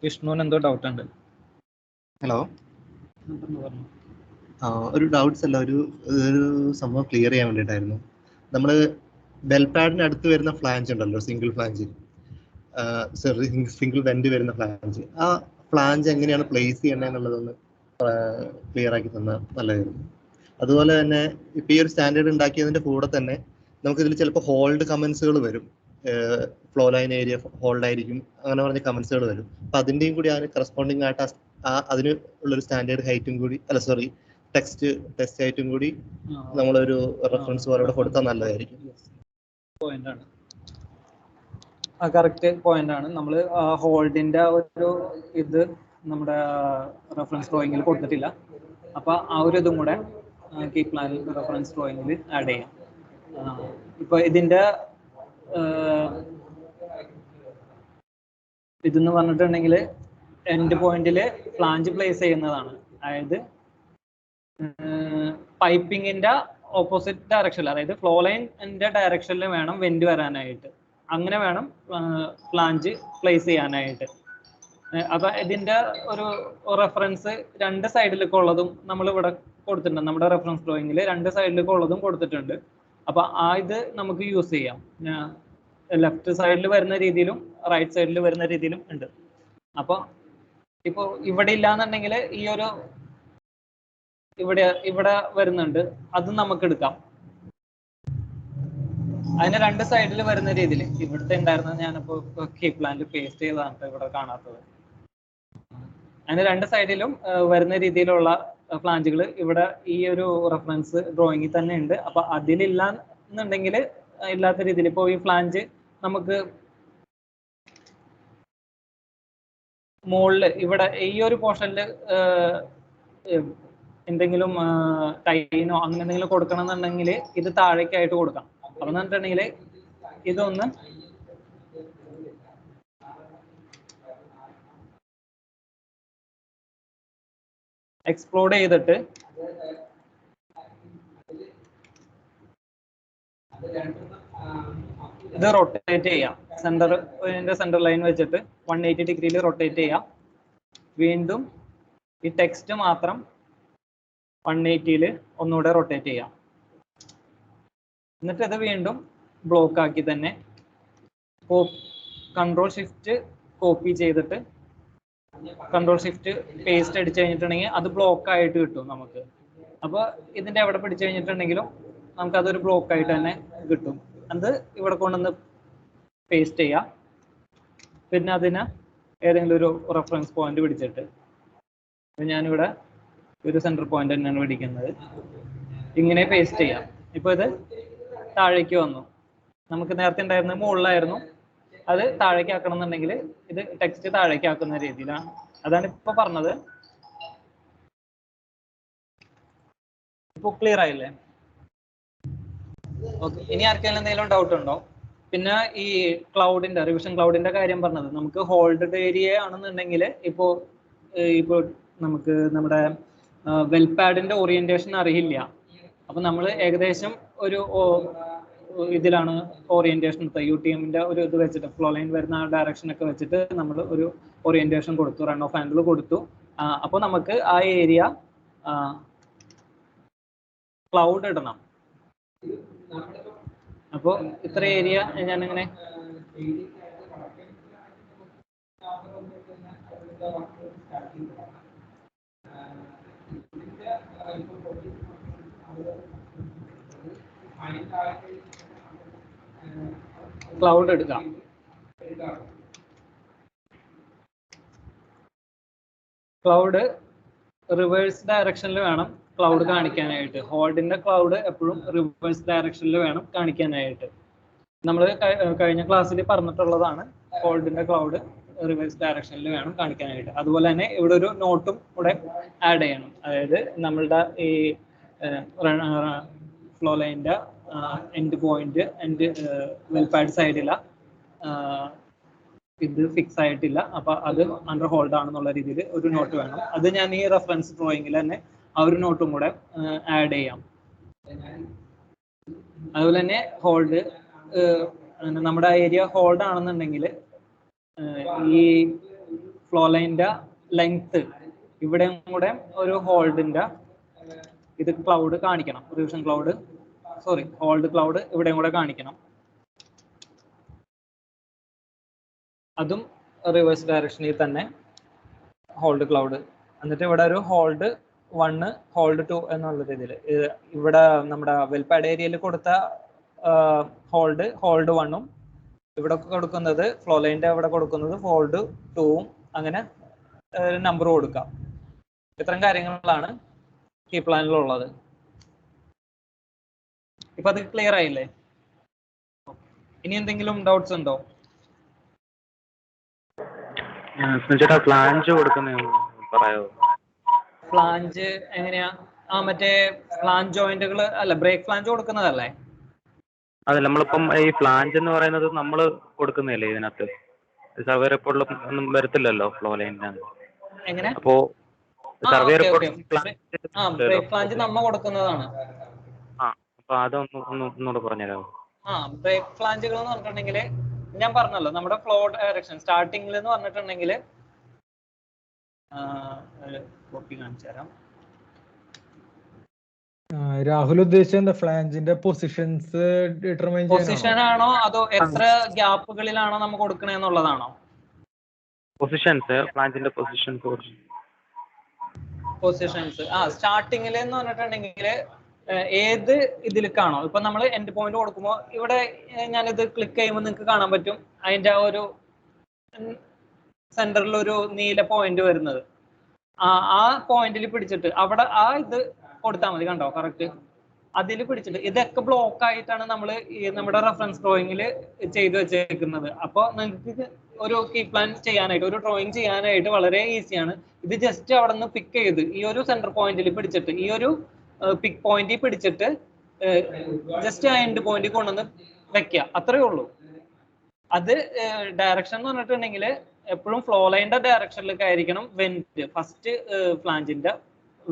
വിഷ്ണുവിന് എന്തോ ഡൗട്ട് ഉണ്ട്. ഹലോ, ഒരു ഡൗട്ട്സ് അല്ല, ഒരു സംഭവം ക്ലിയർ ചെയ്യാൻ വേണ്ടിയിട്ടായിരുന്നു. നമ്മൾ ബെൽപാഡിന് അടുത്ത് വരുന്ന ഫ്ലാഞ്ച് ഉണ്ടല്ലോ, സിംഗിൾ വെന്റ് വരുന്ന ഫ്ലാഞ്ച്, ആ ഫ്ലാഞ്ച് എങ്ങനെയാണ് പ്ലേസ് ചെയ്യേണ്ടത് എന്നുള്ളതൊന്ന് ക്ലിയർ ആക്കി തന്നാൽ നല്ലതായിരുന്നു. അതുപോലെ തന്നെ ഇപ്പൊ ഈ ഒരു സ്റ്റാൻഡേർഡ് ഉണ്ടാക്കിയതിന്റെ കൂടെ തന്നെ നമുക്ക് ഇതിൽ ചിലപ്പോൾ ഹോൾഡ് കമന്റ്സുകൾ വരും. ഫ്ലോ ലൈൻ ഏരിയ ഹോൾഡ് ആയിരിക്കും, അങ്ങനെ പറഞ്ഞ കമന്റ്സുകൾ വരും. അപ്പൊ അതിന്റെയും കൂടി അതിന് കറസ്പോണ്ടിങ് ആയിട്ട് അതിന് ഉള്ളൊരു സ്റ്റാൻഡേർഡ് ഹൈറ്റും കൂടി ടെക്സ്റ്റ് ഹൈറ്റും കൂടി നമ്മളൊരു റെഫറൻസ് പോലെ കൊടുത്താൽ നല്ലതായിരിക്കും. കറക്റ്റ് പോയിന്റ് ആണ്. നമ്മൾ ഹോൾഡിന്റെ ഒരു ഇത് നമ്മുടെ റെഫറൻസ് ഡ്രോയിങ്ങിൽ കൊടുത്തിട്ടില്ല. അപ്പൊ ആ ഒരു ഇതും കൂടെ കീ പ്ലാനിൽ റെഫറൻസ് ഡ്രോയിങ്ങിൽ ആഡ് ചെയ്യാം. ഇപ്പൊ ഇതിന്റെ ഇതെന്ന് പറഞ്ഞിട്ടുണ്ടെങ്കിൽ എൻഡ് പോയിന്റിൽ ഫ്ലാഞ്ച് പ്ലേസ് ചെയ്യുന്നതാണ്. അതായത് പൈപ്പിങ്ങിന്റെ ഓപ്പോസിറ്റ് ഡയറക്ഷനിൽ, അതായത് ഫ്ലോ ലൈനിന്റെ ഡയറക്ഷനിൽ വേണം വെന്റ് വരാനായിട്ട്. അങ്ങനെ വേണം ഫ്ലാഞ്ച് പ്ലേസ് ചെയ്യാനായിട്ട്. അപ്പൊ ഇതിന്റെ ഒരു റെഫറൻസ് 2 സൈഡിലൊക്കെ ഉള്ളതും നമ്മൾ ഇവിടെ കൊടുത്തിട്ടുണ്ട്. നമ്മുടെ റെഫറൻസ് ഡ്രോയിങ്ങിൽ 2 സൈഡിലൊക്കെ ഉള്ളതും കൊടുത്തിട്ടുണ്ട്. അപ്പൊ ഇത് നമുക്ക് യൂസ് ചെയ്യാം. ലെഫ്റ്റ് സൈഡിൽ വരുന്ന രീതിയിലും റൈറ്റ് സൈഡിൽ വരുന്ന രീതിയിലും ഉണ്ട്. അപ്പൊ ഇപ്പൊ ഇവിടെ ഇല്ലാന്നുണ്ടെങ്കിൽ ഈ ഒരു ഇവിടെ വരുന്നുണ്ട്, അത് നമുക്ക് എടുക്കാം. അതിന് 2 സൈഡിൽ വരുന്ന രീതിയിൽ ഇവിടുത്തെ ഉണ്ടായിരുന്നത് ഞാനിപ്പോ കീ പ്ലാനിൽ പേസ്റ്റ് ചെയ്താണ് ഇവിടെ കാണാത്തത്. അതിന് 2 സൈഡിലും വരുന്ന രീതിയിലുള്ള ഫ്ലാഞ്ചുകൾ ഇവിടെ ഈ ഒരു റെഫറൻസ് ഡ്രോയിങ്ങിൽ തന്നെ ഉണ്ട്. അപ്പൊ അതിലില്ല എന്നുണ്ടെങ്കിൽ ഇല്ലാത്ത രീതിയിൽ ഇപ്പോൾ ഈ ഫ്ലാഞ്ച് നമുക്ക് മുകളിൽ ഇവിടെ ഈ ഒരു പോർഷനിൽ എന്തെങ്കിലും ടൈനോ അങ്ങനെ എന്തെങ്കിലും കൊടുക്കണം എന്നുണ്ടെങ്കിൽ ഇത് താഴേക്കായിട്ട് കൊടുക്കാം. അപ്പൊ എന്ന് പറഞ്ഞിട്ടുണ്ടെങ്കിൽ ഇതൊന്ന് എക്സ്പ്ലോഡ് ചെയ്തിട്ട് ഇത് റൊട്ടേറ്റ് ചെയ്യാം. സെന്റർ ലൈൻ വെച്ചിട്ട് 180 ഡിഗ്രിയിൽ റൊട്ടേറ്റ് ചെയ്യാം. വീണ്ടും ഈ ടെക്സ്റ്റ് മാത്രം 180യിൽ ഒന്നുകൂടെ റൊട്ടേറ്റ് ചെയ്യാം. എന്നിട്ട് ഇത് വീണ്ടും ബ്ലോക്ക് ആക്കി തന്നെ കൺട്രോൾ ഷിഫ്റ്റ് കോപ്പി ചെയ്തിട്ട് കൺട്രോൾ ഷിഫ്റ്റ് പേസ്റ്റ് അടിച്ചു കഴിഞ്ഞിട്ടുണ്ടെങ്കിൽ അത് ബ്ലോക്ക് ആയിട്ട് കിട്ടും നമുക്ക്. അപ്പോൾ ഇതിന്റെ എവിടെ പിടിച്ചു കഴിഞ്ഞിട്ടുണ്ടെങ്കിലും നമുക്ക് അതൊരു ബ്ലോക്ക് ആയിട്ട് തന്നെ കിട്ടും. അത് ഇവിടെ കൊണ്ടുവന്ന് പേസ്റ്റ് ചെയ്യാം. പിന്നെ അതിന് ഏതെങ്കിലും ഒരു റെഫറൻസ് പോയിന്റ് പിടിച്ചിട്ട് ഞാനിവിടെ ഒരു സെന്റർ പോയിന്റ് തന്നെയാണ് പിടിക്കുന്നത്. ഇങ്ങനെ പേസ്റ്റ് ചെയ്യാം. ഇപ്പൊ ഇത് താഴേക്ക് വന്നു. നമുക്ക് നേരത്തെ ഉണ്ടായിരുന്നത് മുകളിലായിരുന്നു, അത് താഴേക്ക് ആക്കണം എന്നുണ്ടെങ്കിൽ ഇത് ടെക്സ്റ്റ് താഴേക്ക് ആക്കുന്ന രീതിയിലാണ്. അതാണ് ഇപ്പൊ പറഞ്ഞത്. ഇപ്പൊ ക്ലിയർ ആയില്ലേ? ഓക്കെ. ഇനി ആർക്കെങ്കിലും എന്തെങ്കിലും ഡൗട്ട് ഉണ്ടോ? പിന്നെ ഈ ക്ലൗഡിന്റെ റിവിഷൻ ക്ലൗഡിന്റെ കാര്യം പറഞ്ഞത്, നമുക്ക് ഹോൾഡ് ഏരിയ ആണെന്നുണ്ടെങ്കിൽ ഇപ്പോ നമുക്ക് നമ്മുടെ വെൽപാഡിന്റെ ഓറിയന്റേഷൻ അറിയില്ല. അപ്പൊ നമ്മൾ ഏകദേശം ഒരു ഇതിലാണ് ഓറിയന്റേഷൻ എടുത്തത്. UTM-ന്റെ ഒരു ഇത് വെച്ചിട്ട് ഫ്ലോ ലൈൻ വരുന്ന ആ ഡയറക്ഷൻ ഒക്കെ വെച്ചിട്ട് നമ്മൾ ഒരു ഓറിയന്റേഷൻ കൊടുത്തു, റൺ ഓഫ് ആംഗിൾ കൊടുത്തു. അപ്പോൾ നമുക്ക് ആ ഏരിയ ക്ലൗഡ് ഇടണം. അപ്പോൾ ഇത്ര ഏരിയ ഞാനിങ്ങനെ ക്ലൗഡ് എടുക്കാം. ക്ലൗഡ് റിവേഴ്സ് ഡയറക്ഷനിൽ വേണം ക്ലൗഡ് കാണിക്കാനായിട്ട്. ഹോൾഡിന്റെ ക്ലൗഡ് എപ്പോഴും റിവേഴ്സ് ഡയറക്ഷനിൽ വേണം കാണിക്കാനായിട്ട്. നമ്മൾ കഴിഞ്ഞ ക്ലാസ്സിൽ പറഞ്ഞിട്ടുള്ളതാണ്. ഹോൾഡിന്റെ ക്ലൗഡ് റിവേഴ്സ് ഡയറക്ഷനിൽ വേണം കാണിക്കാനായിട്ട്. അതുപോലെ തന്നെ ഇവിടെ ഒരു നോട്ടും കൂടെ ആഡ് ചെയ്യണം. അതായത് നമ്മളുടെ ഈ ഫ്ലോ ലൈനിന്റെ എൻഡ് പോയിന്റ് വെൽപാഡ് സൈഡില ഇത് ഫിക്സ് ആയിട്ടില്ല, അപ്പൊ അത് അണ്ടർ ഹോൾഡ് ആണെന്നുള്ള രീതിയിൽ ഒരു നോട്ട് വേണം. അത് ഞാൻ ഈ റെഫറൻസ് ഡ്രോയിങ്ങിൽ തന്നെ ആ ഒരു നോട്ടും കൂടെ ആഡ് ചെയ്യാം. അതുപോലെ തന്നെ ഹോൾഡ് നമ്മുടെ ഏരിയ ഹോൾഡ് ആണെന്നുണ്ടെങ്കിൽ ഈ ഫ്ലോ ലൈനിന്റെ ലെങ്ത് ഇവിടെ കൂടെ ഒരു ഹോൾഡിന്റെ ഇത് ക്ലൗഡ് കാണിക്കണം. റിവിഷൻ ക്ലൗഡ് ഹോൾഡ് ക്ലൗഡ് ഇവിടെയും കൂടെ കാണിക്കണം. അതും റിവേഴ്സ് ഡയറക്ഷനിൽ തന്നെ ഹോൾഡ് ക്ലൗഡ്. എന്നിട്ട് ഇവിടെ ഒരു ഹോൾഡ് 1 ഹോൾഡ് 2 എന്നുള്ള രീതിയിൽ ഇവിടെ നമ്മുടെ വെൽപാഡ് ഏരിയയിൽ കൊടുത്ത ഹോൾഡ് 1ഉം ഇവിടെ കൊടുക്കുന്നത് ഫ്ലോ ലൈനിന്റെ അവിടെ കൊടുക്കുന്നത് ഹോൾഡ് 2ഉം അങ്ങനെ നമ്പർ കൊടുക്കാം. ഇത്തരം കാര്യങ്ങളാണ് കീ പ്ലാനിലുള്ളത്. ഇപ്പൊ അത് ക്ലിയർ ആയില്ലേ? ഇനി എന്തെങ്കിലും ഡൗട്ട്സ് ഉണ്ടോ? ഫ്ലാഞ്ച് കൊടുക്കുന്ന പറയാമോ? ഫ്ലാഞ്ച് എങ്ങനെയാ? മറ്റേ ഫ്ലാഞ്ച് ജോയിന്റുകൾ അല്ല, ബ്രേക്ക് ഫ്ലാഞ്ച് കൊടുക്കുന്നതല്ലേ? അതെ, നമ്മളിപ്പം ഈ ഫ്ലാഞ്ച് എന്ന് പറയുന്നത് നമ്മൾ കൊടുക്കുന്നില്ലേ ഇതിനകത്ത്? സർവേ റിപ്പോർട്ടിൽ ഒന്നും വരത്തില്ലല്ലോ ഫ്ലോ ലൈനിന്. എങ്ങനെ? അപ്പോ സർവേ റിപ്പോർട്ട് ബ്രേക്ക് ഫ്ലാഞ്ച് നമ്മ കൊടുക്കുന്നതാണ്. അപ്പൊ അതൊന്നുകൂടെ പറഞ്ഞുതരാമോ? ബ്രേക്ക് ഫ്ലാഞ്ചുകൾ എന്ന് പറഞ്ഞിട്ടുണ്ടെങ്കിൽ ഞാൻ പറഞ്ഞല്ലോ, നമ്മുടെ ഫ്ലോ ഡയറക്ഷൻ സ്റ്റാർട്ടിങ്ങിൽ എന്ന് പറഞ്ഞിട്ടുണ്ടെങ്കിൽ കോപ്പി കാണിച്ചു തരാം. രാഹുൽ ഉദ്ദേശിച്ച ഫ്ലാഞ്ചിന്റെ പൊസിഷൻസ് ഡിറ്റർമൈൻ പൊസിഷൻ ആണോ അതോ എത്ര ഗ്യാപ്പുകളിലാണോ നമ്മൾ കൊടുക്കണെന്നുള്ളതാണോ? പൊസിഷൻസ്, ഫ്ലാഞ്ചിന്റെ പൊസിഷൻസ് സ്റ്റാർട്ടിങ്ങിൽ എന്ന് പറഞ്ഞിട്ടുണ്ടെങ്കിൽ ഏത് ഇതിലേക്കാണോ, ഇപ്പൊ നമ്മൾ എൻഡ് പോയിന്റ് കൊടുക്കുമ്പോൾ ഇവിടെ ഞാനിത് ക്ലിക്ക് ചെയ്യുമ്പോൾ നിങ്ങൾക്ക് കാണാൻ പറ്റും അതിന്റെ ആ ഒരു സെന്ററിൽ ഒരു നീല പോയിന്റ് വരുന്നത്. ആ പോയിന്റിൽ പിടിച്ചിട്ട് അവിടെ ഇത് കൊടുത്താൽ മതി. കണ്ടോ? കറക്റ്റ് അതിൽ പിടിച്ചിട്ട് ഇതൊക്കെ ബ്ലോക്ക് ആയിട്ടാണ് നമ്മൾ നമ്മുടെ റെഫറൻസ് ഡ്രോയിങ്ങിൽ ചെയ്തു വെച്ചേക്കുന്നത്. അപ്പോൾ നിങ്ങൾക്ക് ഒരു കീ പ്ലാൻ ചെയ്യാനായിട്ട്, ഒരു ഡ്രോയിങ് ചെയ്യാനായിട്ട് വളരെ ഈസിയാണ്. ഇത് ജസ്റ്റ് അവിടെ നിന്ന് പിക്ക് ചെയ്ത് ഈ ഒരു സെന്റർ പോയിന്റിൽ പിടിച്ചിട്ട് ഈ ഒരു പിക്ക് പോയിന്റിൽ പിടിച്ചിട്ട് ജസ്റ്റ് ആ എൻഡ് പോയിന്റിൽ കൊണ്ടുവന്ന് വെക്കുക, അത്രേ ഉള്ളൂ. അത് ഡയറക്ഷൻ എന്ന് പറഞ്ഞിട്ടുണ്ടെങ്കിൽ എപ്പോഴും ഫ്ലോ ലൈനിന്റെ ഡയറക്ഷനിലേക്ക് ആയിരിക്കണം വെന്റ് ഫസ്റ്റ് ഫ്ലാഞ്ചിന്റെ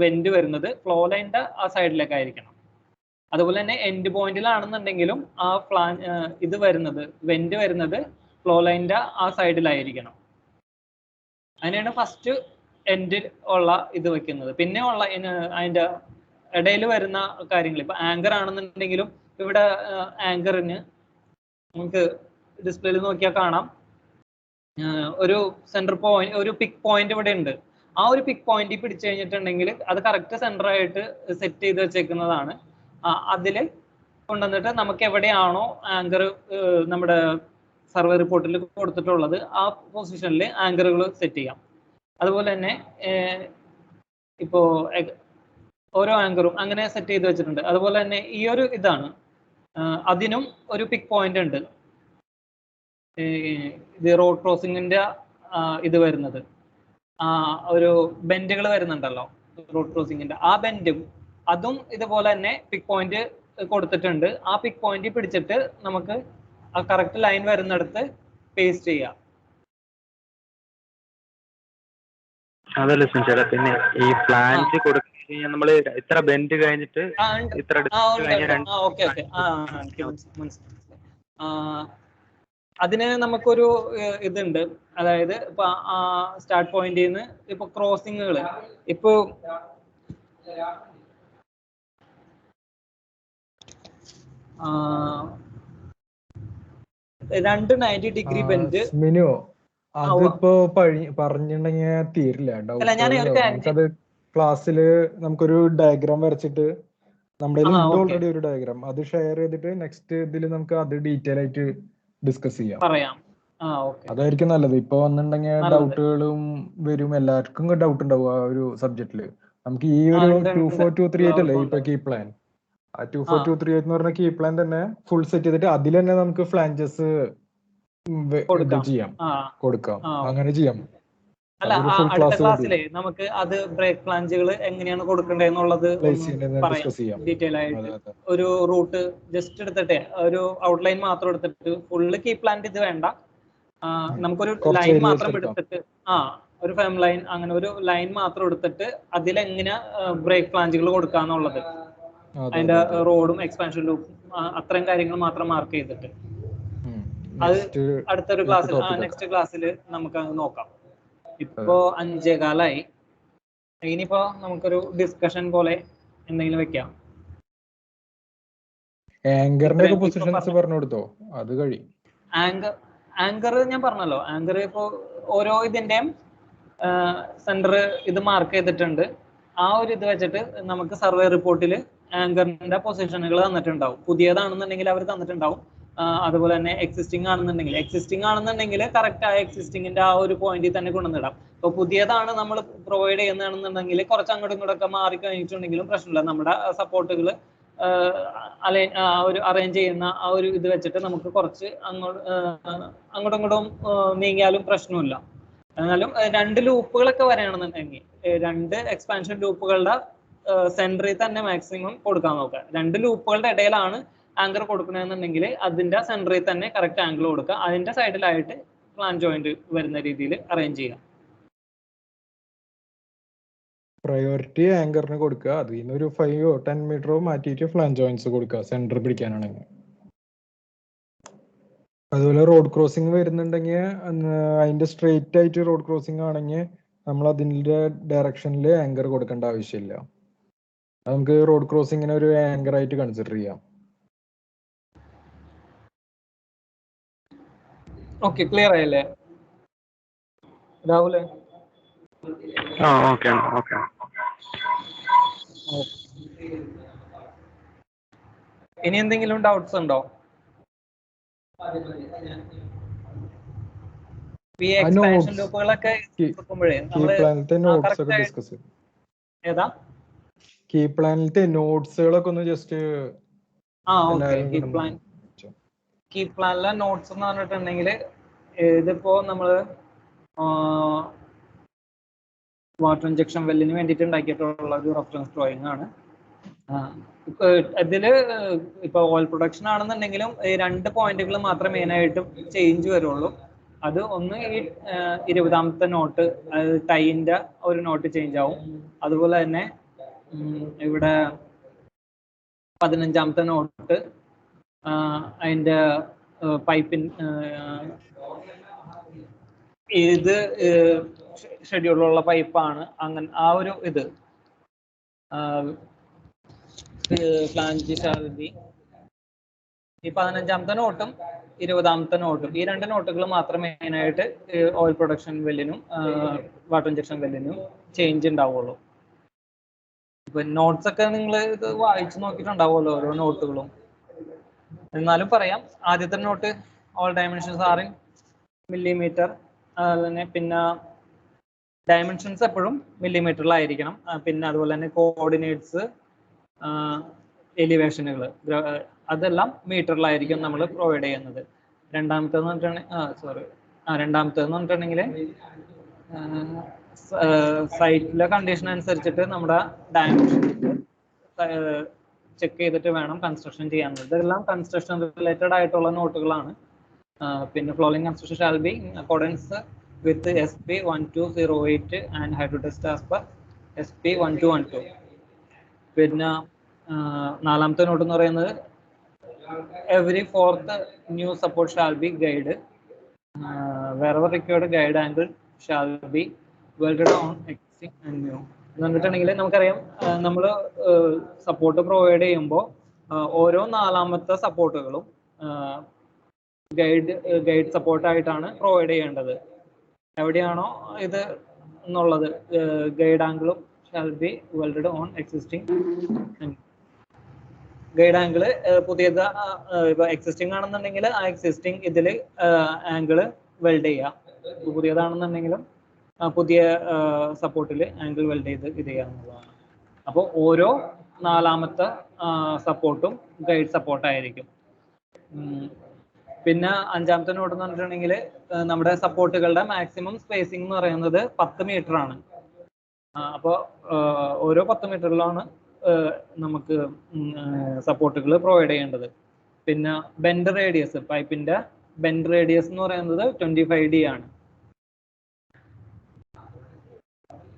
വെന്റ് വരുന്നത് ഫ്ലോ ലൈനിന്റെ ആ സൈഡിലേക്ക് ആയിരിക്കണം. അതുപോലെ തന്നെ എൻഡ് പോയിന്റിലാണെന്നുണ്ടെങ്കിലും ആ ഇത് വരുന്നത് വെന്റ് വരുന്നത് ഫ്ലോ ലൈനിന്റെ ആ സൈഡിലായിരിക്കണം. അതിനാണ് ഫസ്റ്റ് എൻഡിൽ ഉള്ള ഇത് വെക്കുന്നത്. പിന്നെ ഉള്ള അതിന്റെ ഇടയിൽ വരുന്ന കാര്യങ്ങൾ, ഇപ്പൊ ആങ്കർ ആണെന്നുണ്ടെങ്കിലും ഇവിടെ ആങ്കറിന് നമുക്ക് ഡിസ്പ്ലേയിൽ നോക്കിയാൽ കാണാം ഒരു സെന്റർ പോയിന്റ്, ഒരു പിക് പോയിന്റ് ഇവിടെ ഉണ്ട്. ആ ഒരു പിക് പോയിന്റ് പിടിച്ചു കഴിഞ്ഞിട്ടുണ്ടെങ്കിൽ അത് കറക്റ്റ് സെന്റർ ആയിട്ട് സെറ്റ് ചെയ്ത് വെച്ചേക്കുന്നതാണ്. അതിൽ കൊണ്ടുവന്നിട്ട് നമുക്ക് എവിടെയാണോ ആങ്കർ നമ്മുടെ സർവേ റിപ്പോർട്ടിൽ കൊടുത്തിട്ടുള്ളത് ആ പൊസിഷനിൽ ആങ്കറുകൾ സെറ്റ് ചെയ്യാം. അതുപോലെ തന്നെ ഇപ്പോ ഓരോ ആങ്കറും അങ്ങനെ സെറ്റ് ചെയ്ത് വെച്ചിട്ടുണ്ട്. അതുപോലെ തന്നെ ഈ ഒരു ഇതാണ്, അതിനും ഒരു പിക് പോയിന്റ് ഉണ്ട്. ഇത് റോഡ് ക്രോസിങ്ങിന്റെ ഇത് വരുന്നത് ഒരു ബെൻഡുകൾ വരുന്നുണ്ടല്ലോ റോഡ് ക്രോസിങ്ങിന്റെ, ആ ബെൻഡും അതും ഇതുപോലെ തന്നെ പിക് പോയിന്റ് കൊടുത്തിട്ടുണ്ട്. ആ പിക് പോയിന്റ് പിടിച്ചിട്ട് നമുക്ക് ആ കറക്റ്റ് ലൈൻ വരുന്നിടത്ത് പേസ്റ്റ് ചെയ്യാം. അതല്ല ചേട്ടാ, പിന്നെ ഈ ഫ്ലാഞ്ച് കൊടുക്കുന്ന നമ്മൾ ഇത്ര ബെൻഡ് കഴിഞ്ഞിട്ട് ഇത്ര അതിന് നമുക്കൊരു ഇതുണ്ട്. അതായത് ഇപ്പൊ ആ സ്റ്റാർട്ട് പോയിന്റിൽ നിന്ന് ഇപ്പൊ ക്രോസിങ്ങുകൾ ഇപ്പൊ രണ്ട് 90 ഡിഗ്രി ബെൻഡ് അതിപ്പോ പറഞ്ഞിട്ടുണ്ടെങ്കിൽ തീരില്ല. നമുക്കത് ക്ലാസ്സില് നമുക്കൊരു ഡയഗ്രാം വരച്ചിട്ട് നമ്മുടെ ഓൾറെഡി ഒരു ഡയഗ്രാം അത് ഷെയർ ചെയ്തിട്ട് നെക്സ്റ്റ് ഇതിൽ നമുക്ക് അത് ഡീറ്റെയിൽ ആയിട്ട് ഡിസ്കസ് ചെയ്യാം. അതായിരിക്കും നല്ലത്. ഇപ്പൊ വന്നിട്ടുണ്ടെങ്കിൽ ഡൗട്ടുകളും വരും, എല്ലാവർക്കും ഡൗട്ട് ഉണ്ടാവും ആ ഒരു സബ്ജക്റ്റില്. നമുക്ക് ഈ ഒരു 24238 അല്ലേ ഇപ്പൊ കീ പ്ലാൻ, ആ 24238 എന്ന് പറഞ്ഞ കീ പ്ലാൻ തന്നെ ഫുൾ സെറ്റ് ചെയ്തിട്ട് അതിൽ തന്നെ നമുക്ക് ഫ്ലാഞ്ചസ് കൊടുക്കാം, അങ്ങനെ ചെയ്യാം. അല്ല, അടുത്ത ക്ലാസ്സിലെ നമുക്ക് അത് ബ്രേക്ക് ഫ്ലാഞ്ചുകൾ എങ്ങനെയാണ് കൊടുക്കേണ്ടതെന്നുള്ളത് ഡീറ്റെയിൽ ആയിട്ട് ഒരു റൂട്ട് ജസ്റ്റ് എടുത്തിട്ട് ഒരു ഔട്ട്ലൈൻ മാത്രം എടുത്തിട്ട് ഫുള്ള് കീ പ്ലാന്റ് ഇത് വേണ്ട, നമുക്കൊരു ലൈൻ മാത്രം എടുത്തിട്ട് ഒരു ഫേം ലൈൻ അങ്ങനെ ഒരു ലൈൻ മാത്രം എടുത്തിട്ട് അതിലെങ്ങനെ ബ്രേക്ക് ഫ്ലാഞ്ചുകൾ കൊടുക്കാന്നുള്ളത്, അതിന്റെ റോഡും എക്സ്പാൻഷൻ ലൂപ്പും അത്രയും കാര്യങ്ങൾ മാത്രം മാർക്ക് ചെയ്തിട്ട് അത് അടുത്തൊരു ക്ലാസ്സിൽ നെക്സ്റ്റ് ക്ലാസ്സിൽ നമുക്ക് നോക്കാം. ഇപ്പോ 5:15 ഇനിയിപ്പോ നമുക്കൊരു ഡിസ്കഷൻ പോലെ എന്തെങ്കിലും വെക്കാം. ആങ്കറിന്റെ പൊസിഷൻസ് പറഞ്ഞു കൊടുത്തോ? അത് കഴിയും. ആങ്കർ ഞാൻ പറഞ്ഞല്ലോ, ആങ്കർ ഇപ്പോ ഓരോ ഇതിന്റെയും സെന്റർ ഇത് മാർക്ക് ചെയ്തിട്ടുണ്ട്. ആ ഒരു ഇത് വെച്ചിട്ട് നമുക്ക് സർവേ റിപ്പോർട്ടിൽ ആങ്കറിന്റെ പൊസിഷനുകൾ തന്നിട്ടുണ്ടാവും. പുതിയതാണെന്നുണ്ടെങ്കിൽ അവർ തന്നിട്ടുണ്ടാവും. അതുപോലെ തന്നെ എക്സിസ്റ്റിംഗ് ആണെന്നുണ്ടെങ്കിൽ കറക്റ്റ് ആയ എക്സിസ്റ്റിംഗിന്റെ ആ ഒരു പോയിന്റിൽ തന്നെ കൊണ്ടുവന്നിടാം. ഇപ്പൊ പുതിയതാണ് നമ്മൾ പ്രൊവൈഡ് ചെയ്യുന്നതാണെന്നുണ്ടെങ്കിൽ കുറച്ച് അങ്ങോട്ടും ഇങ്ങോട്ടൊക്കെ മാറി കഴിഞ്ഞിട്ടുണ്ടെങ്കിലും പ്രശ്നമില്ല. നമ്മുടെ സപ്പോർട്ടുകൾ ഒരു അറേഞ്ച് ചെയ്യുന്ന ആ ഒരു ഇത് വെച്ചിട്ട് നമുക്ക് കുറച്ച് അങ്ങോട്ടും ഇങ്ങോട്ടും നീങ്ങിയാലും പ്രശ്നമില്ല. എന്നാലും 2 ലൂപ്പുകളൊക്കെ വരികയാണെന്നുണ്ടെങ്കിൽ 2 എക്സ്പാൻഷൻ ലൂപ്പുകളുടെ സെന്ററിൽ തന്നെ മാക്സിമം കൊടുക്കാൻ നോക്കുക. 2 ലൂപ്പുകളുടെ ഇടയിലാണ് ആങ്കർ കൊടുക്കണമെന്നുണ്ടെങ്കിൽ അതിന്റെ സെന്ററിൽ തന്നെ കറക്റ്റ് ആംഗിൾ കൊടുക്കുക. അതിന്റെ സൈഡിലായിട്ട് പ്ലാൻ ജോയിന്റ് വരുന്ന രീതിയിൽ അറേഞ്ച് ചെയ്യുക. പ്രയോറിറ്റി ആങ്കറിന് കൊടുക്കുക. അതിൽ നിന്ന് ഒരു 5 or 10 മീറ്ററോ മാറ്റിയിട്ട് ഫ്ലാൻ ജോയിന്റ്സ് കൊടുക്കുക സെന്റർ പിടിക്കാനാണെങ്കിൽ. അതുപോലെ റോഡ് ക്രോസിംഗ് വരുന്നുണ്ടെങ്കിൽ അതിന്റെ സ്ട്രെയിറ്റ് ആയിട്ട് റോഡ് ക്രോസിംഗ് ആണെങ്കിൽ നമ്മൾ അതിന്റെ ഡയറക്ഷനിൽ ആങ്കർ കൊടുക്കേണ്ട ആവശ്യമില്ല. നമുക്ക് റോഡ് ക്രോസിങ്ങിനെ ഒരു ആങ്കർ ആയിട്ട് കൺസിഡർ ചെയ്യാം. ഓക്കെ, ക്ലിയർ ആയല്ലേ രാഹുൽ? ഇനി എന്തെങ്കിലും ഡൗട്ട്സ് ഉണ്ടോ? ഈ എക്സ്പാൻഷൻ ലൂപ്പുകളൊക്കെ നോക്കുമ്പോഴേ ഏതാ കീ പ്ലാനിലത്തെ നോട്ട്സുകളൊക്കെ ഒന്ന് ജസ്റ്റ് കീ പ്ലാനിലെ നോട്ട്സ് എന്ന് പറഞ്ഞിട്ടുണ്ടെങ്കിൽ ഇതിപ്പോ നമ്മള് വാട്ടർ ഇഞ്ചക്ഷൻ വെല്ലിന് വേണ്ടിയിട്ട് ഉണ്ടാക്കിയിട്ടുള്ള ഒരു റെഫറൻസ് ഡ്രോയിങ് ആണ്. ഇതില് ഇപ്പൊ ഓയിൽ പ്രൊഡക്ഷൻ ആണെന്നുണ്ടെങ്കിലും 2 പോയിന്റുകൾ മാത്രമേ മെയിനായിട്ടും ചേഞ്ച് വരുള്ളൂ. അത് ഒന്ന് ഈ 20ാമത്തെ നോട്ട് ടൈന്റെ ഒരു നോട്ട് ചേഞ്ച് ആവും. അതുപോലെ തന്നെ ഇവിടെ 15ാമത്തെ നോട്ട് അതിൻ്റെ പൈപ്പിൻ ഇത് ഷെഡ്യൂളിലുള്ള പൈപ്പാണ്. അങ്ങനെ ആ ഒരു ഇത് ഫ്ലാഞ്ച് ഷാൽ ബി ഈ 15ാമത്തെ നോട്ടും 20ാമത്തെ നോട്ടും ഈ 2 നോട്ടുകൾ മാത്രമേ മെയിനായിട്ട് ഓയിൽ പ്രൊഡക്ഷൻ വെല്ലിനും വാട്ടർ ഇഞ്ചക്ഷൻ വെല്ലിനും ചേഞ്ച് ഉണ്ടാവുള്ളൂ. ഇപ്പൊ നോട്ട്സ് ഒക്കെ നിങ്ങൾ ഇത് വായിച്ചു നോക്കിയിട്ടുണ്ടാവുമല്ലോ ഓരോ നോട്ടുകളും. എന്നാലും പറയാം, ആദ്യത്തെ note all dimensions are in millimetre. അതുതന്നെ പിന്നെ ഡയമെൻഷൻസ് എപ്പോഴും മില്ലിമീറ്ററിലായിരിക്കണം. പിന്നെ അതുപോലെ തന്നെ കോർഡിനേറ്റ്സ്, എലിവേഷനുകൾ അതെല്ലാം മീറ്ററിലായിരിക്കും നമ്മൾ പ്രൊവൈഡ് ചെയ്യുന്നത്. രണ്ടാമത്തേന്ന് പറഞ്ഞിട്ടുണ്ടെങ്കിൽ സൈറ്റിലെ കണ്ടീഷൻ അനുസരിച്ചിട്ട് നമ്മുടെ ഡയമെൻഷൻ ചെക്ക് ചെയ്തിട്ട് വേണം കൺസ്ട്രക്ഷൻ ചെയ്യാനുള്ളത്. ഇതെല്ലാം കൺസ്ട്രക്ഷൻ റിലേറ്റഡ് ആയിട്ടുള്ള നോട്ടുകളാണ്. പിന്നെ flooring construction shall be in accordance with SP 1208 and hydro test as per SP 1212. പിന്നെ 4ാമത്തെ നോട്ട് എന്ന് പറയുന്നത് every 4th new support shall be guide wherever required guide angle shall be welded on existing and new. എന്ന് പറഞ്ഞിട്ടുണ്ടെങ്കിൽ നമുക്കറിയാം, നമ്മൾ സപ്പോർട്ട് പ്രൊവൈഡ് ചെയ്യുമ്പോൾ ഓരോ 4ാമത്തെ സപ്പോർട്ടുകളും ഗൈഡ് സപ്പോർട്ടായിട്ടാണ് പ്രൊവൈഡ് ചെയ്യേണ്ടത്. എവിടെയാണോ ഇത് എന്നുള്ളത് ഗൈഡ് ആംഗിളും shall be welded on existing. Guide angle പുതിയത് ഇപ്പൊ എക്സിസ്റ്റിംഗ് ആണെന്നുണ്ടെങ്കിൽ ആ എക്സിസ്റ്റിംഗ് ഇതിൽ ആംഗിള് വെൽഡ് ചെയ്യുക. പുതിയതാണെന്നുണ്ടെങ്കിലും പുതിയ സപ്പോർട്ടിൽ ആംഗിൾ വെൽഡ് ചെയ്ത് ഇത് ചെയ്യാവുന്നതാണ്. അപ്പോൾ ഓരോ 4ാമത്തെ സപ്പോർട്ടും ഗൈഡ് സപ്പോർട്ടായിരിക്കും. പിന്നെ 5ാമത്തെ നോട്ട് എന്ന് പറഞ്ഞിട്ടുണ്ടെങ്കിൽ നമ്മുടെ സപ്പോർട്ടുകളുടെ മാക്സിമം സ്പേസിംഗ് എന്ന് പറയുന്നത് 10 മീറ്റർ ആണ്. അപ്പോൾ ഓരോ 10 മീറ്ററിലാണ് നമുക്ക് സപ്പോർട്ടുകൾ പ്രൊവൈഡ് ചെയ്യേണ്ടത്. പിന്നെ ബെൻഡ് റേഡിയസ്, പൈപ്പിന്റെ ബെൻഡ് റേഡിയസ് എന്ന് പറയുന്നത് 25D ആണ്.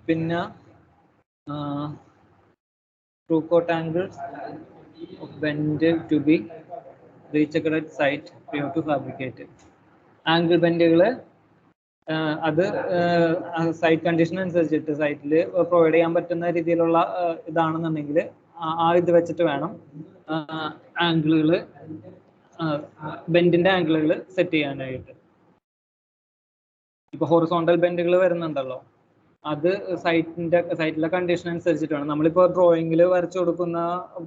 പിന്നെ true cut angles bend to be reached at site prior to fabricate. Angle ബെൻഡുകൾ അത് സൈറ്റ് കണ്ടീഷൻ അനുസരിച്ചിട്ട് സൈറ്റിൽ പ്രൊവൈഡ് ചെയ്യാൻ പറ്റുന്ന രീതിയിലുള്ള ഇതാണെന്നുണ്ടെങ്കിൽ ആ ഇത് വെച്ചിട്ട് വേണം ആംഗിളുകൾ, ബെൻഡിന്റെ ആംഗിളുകൾ സെറ്റ് ചെയ്യാനായിട്ട്. ഇപ്പൊ ഹൊറിസോണ്ടൽ ബെൻഡുകൾ വരുന്നുണ്ടല്ലോ, അത് സൈറ്റിലെ കണ്ടീഷൻ അനുസരിച്ചിട്ട് വേണം. നമ്മളിപ്പോൾ ഡ്രോയിങ്ങിൽ വരച്ചു കൊടുക്കുന്ന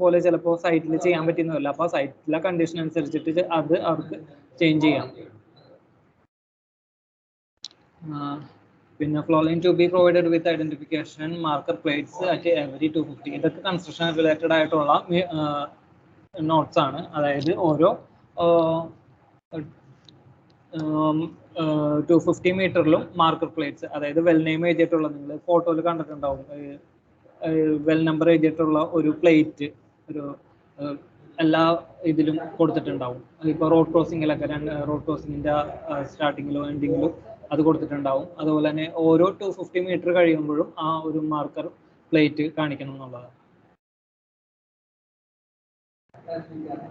പോലെ ചിലപ്പോൾ സൈറ്റിൽ ചെയ്യാൻ പറ്റുന്നതല്ല. അപ്പോൾ സൈറ്റിലെ കണ്ടീഷൻ അനുസരിച്ചിട്ട് അത് അവർക്ക് ചേഞ്ച് ചെയ്യാം. പിന്നെ flooring to be provided with identification marker plates at every 250. ഇതൊക്കെ കൺസ്ട്രക്ഷൻ റിലേറ്റഡ് ആയിട്ടുള്ള നോട്ട്സ് ആണ്. അതായത് ഓരോ 250 മീറ്ററിലും മാർക്കർ പ്ലേറ്റ്സ്, അതായത് വെൽ നെയിം എഴുതിയിട്ടുള്ള, നിങ്ങൾ ഫോട്ടോയിൽ കണ്ടിട്ടുണ്ടാവും, വെൽ നമ്പർ എഴുതിയിട്ടുള്ള ഒരു പ്ലേറ്റ് ഒരു എല്ലാ ഇതിലും കൊടുത്തിട്ടുണ്ടാവും. ഇപ്പോൾ റോഡ് ക്രോസിങ്ങിലൊക്കെ റോഡ് ക്രോസിങ്ങിന്റെ സ്റ്റാർട്ടിങ്ങിലും എൻഡിങ്ങിലും അത് കൊടുത്തിട്ടുണ്ടാവും. അതുപോലെ തന്നെ ഓരോ 250 മീറ്റർ കഴിയുമ്പോഴും ആ ഒരു മാർക്കർ പ്ലേറ്റ് കാണിക്കണം എന്നുള്ളതാണ്.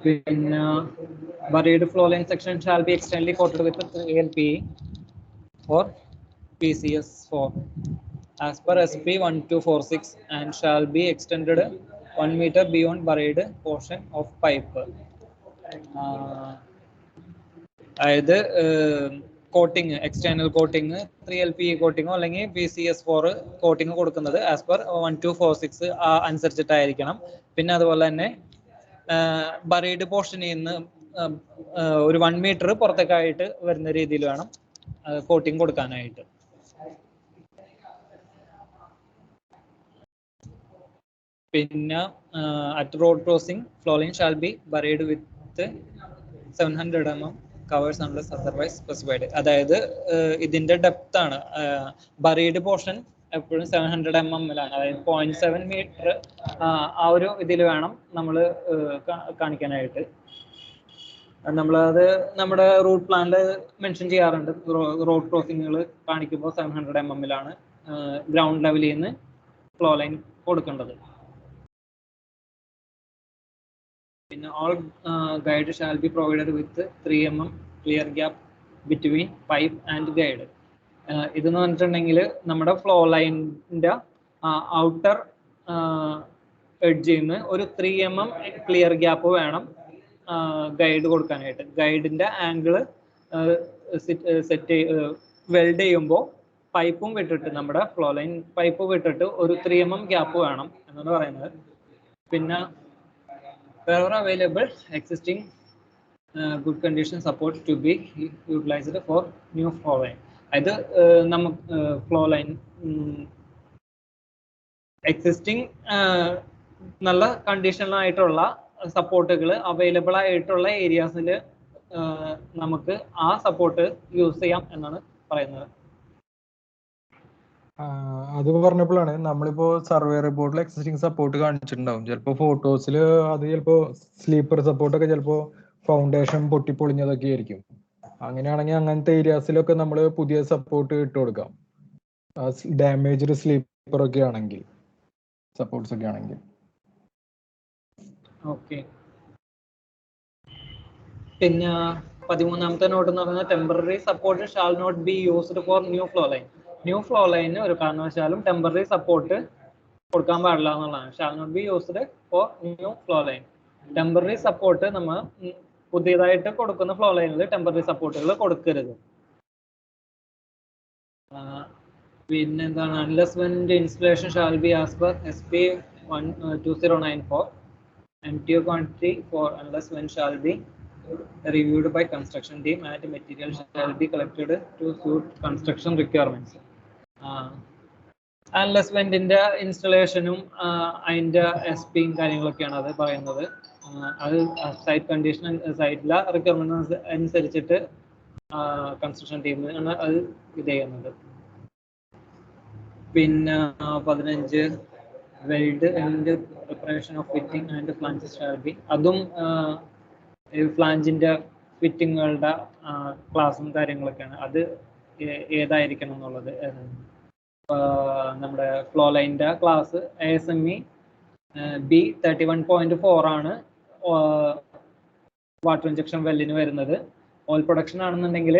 പിന്നെ buried flow line section shall be externally coated with 3LPE or PCS4 as per SP 1246 and shall be extended 1 meter beyond buried portion of pipe. അതായത് കോട്ടിങ്, എക്സ്റ്റേണൽ കോട്ടിങ് 3LPE കോട്ടിങ്ങോ അല്ലെങ്കിൽ PCS4 കോട്ടിങ് കൊടുക്കുന്നത് ആസ് പെർ 1246 അനുസരിച്ചിട്ടായിരിക്കണം. പിന്നെ അതുപോലെ തന്നെ ബറീഡ് പോർഷനിൽ നിന്ന് ഒരു 1 മീറ്റർ പുറത്തേക്കായിട്ട് വരുന്ന രീതിയിൽ വേണം കോട്ടിങ് കൊടുക്കാനായിട്ട്. പിന്നെ at road crossing flooring shall be buried with 700 mm covers unless otherwise specified. അതായത് ഇതിന്റെ ഡെപ്ത് ആണ്, ബറീഡ് പോർഷൻ എപ്പോഴും 700 mm അതായത് 0.7 മീറ്റർ ആ ഒരു ഇതിൽ വേണം നമ്മൾ കാണിക്കാനായിട്ട്. നമ്മളത് നമ്മുടെ റൂട്ട് പ്ലാനിൽ മെൻഷൻ ചെയ്യാറുണ്ട്. റോഡ് ക്രോസിങ്ങുകൾ കാണിക്കുമ്പോൾ 700 mm ഗ്രൗണ്ട് ലെവലിൽ നിന്ന് ഫ്ലോ ലൈൻ കൊടുക്കേണ്ടത്. പിന്നെ all guide shall be provided with 3 mm clear gap between pipe and guide. ഇതെന്ന് പറഞ്ഞിട്ടുണ്ടെങ്കിൽ നമ്മുടെ ഫ്ലോ ലൈനിന്റെ ഔട്ടർ എഡ്ജിൽ നിന്ന് ഒരു 3 mm ക്ലിയർ ഗ്യാപ്പ് വേണം ഗൈഡ് കൊടുക്കാനായിട്ട്. ഗൈഡിന്റെ ആംഗിള് സെറ്റ് വെൽഡ് ചെയ്യുമ്പോൾ പൈപ്പും വിട്ടിട്ട് നമ്മുടെ ഫ്ലോ ലൈൻ പൈപ്പ് വിട്ടിട്ട് ഒരു 3 mm ഗ്യാപ്പ് വേണം എന്നാണ് പറയുന്നത്. പിന്നെ wherever available existing good condition support to be utilized for new flow line. അത് നമുക്ക് ഫ്ലോ ലൈൻ എക്സിസ്റ്റിംഗ് നല്ല കണ്ടീഷനിലായിട്ടുള്ള സപ്പോർട്ടുകൾ അവൈലബിൾ ആയിട്ടുള്ള ഏരിയാസിൽ നമുക്ക് ആ സപ്പോർട്ട് യൂസ് ചെയ്യാം എന്നാണ് പറയുന്നത്. അത് പറഞ്ഞപ്പോഴാണ് നമ്മളിപ്പോ സർവേ റിപ്പോർട്ടിൽ എക്സിസ്റ്റിംഗ് സപ്പോർട്ട് കാണിച്ചിട്ടുണ്ടാവും. ചിലപ്പോ ഫോട്ടോസിൽ അത് ചിലപ്പോ സ്ലീപ്പർ സപ്പോർട്ടൊക്കെ ചിലപ്പോ ഫൗണ്ടേഷൻ പൊട്ടിപ്പൊളിഞ്ഞതൊക്കെ ആയിരിക്കും. അങ്ങനെയാണെങ്കിൽ അങ്ങനത്തെ ഏരിയാസിലൊക്കെ നമ്മൾ പുതിയ സപ്പോർട്ട് ഇട്ട് കൊടുക്കാം. ഡാമേജ്ഡ് സ്ലീപ്പർ ഒക്കെ ആണെങ്കിൽ, സപ്പോർട്ട്സ് ഒക്കെ ആണെങ്കിൽ. ഓക്കെ. പിന്നെ 13ാമത്തെ നോട്ട് എന്ന് പറയുന്നത് temporary support shall not be used for new flow line. New flow ലൈനിന് ഒരു കാരണവശാലും ടെമ്പററി സപ്പോർട്ട് കൊടുക്കാൻ പാടില്ല എന്നുള്ളതാണ്. Shall not be used for new flow line. Temporary support നമ്മൾ പുതിയതായിട്ട് കൊടുക്കുന്ന ഫ്ലോ ലൈനിൽ ടെമ്പററി സപ്പോർട്ടുകൾ കൊടുക്കരുത്. പിന്നെ എന്താണ്, unless when the installation shall be as per SP 2094 MTO quantity for unless when shall be reviewed by construction team and material shall be collected to suit construction requirements. Unless when ന്റെ ഇൻസ്റ്റലേഷനും അതിന്റെ SP-യും കാര്യങ്ങളൊക്കെയാണ് അത് പറയുന്നത്. അത് സൈറ്റ് കണ്ടീഷൻ സൈറ്റിലെ റിക്വയർമെന്റ് അനുസരിച്ചിട്ട് കൺസ്ട്രക്ഷൻ ടീമിനാണ് അത് ഇത് ചെയ്യുന്നത്. പിന്നെ 15 weld and preparation of fitting and flanges shall be. അതും ഫ്ലാഞ്ചിന്റെ ഫിറ്റിങ്ങുകളുടെ ക്ലാസും കാര്യങ്ങളൊക്കെയാണ്. അത് ഏതായിരിക്കണം എന്നുള്ളത് നമ്മുടെ ഫ്ലോ ലൈനിന്റെ ക്ലാസ് ASME B31.4 ആണ് വാട്ടർ ഇഞ്ചക്ഷൻ വെല്ലിന് വരുന്നത്. ഓയിൽ പ്രൊഡക്ഷൻ ആണെന്നുണ്ടെങ്കിൽ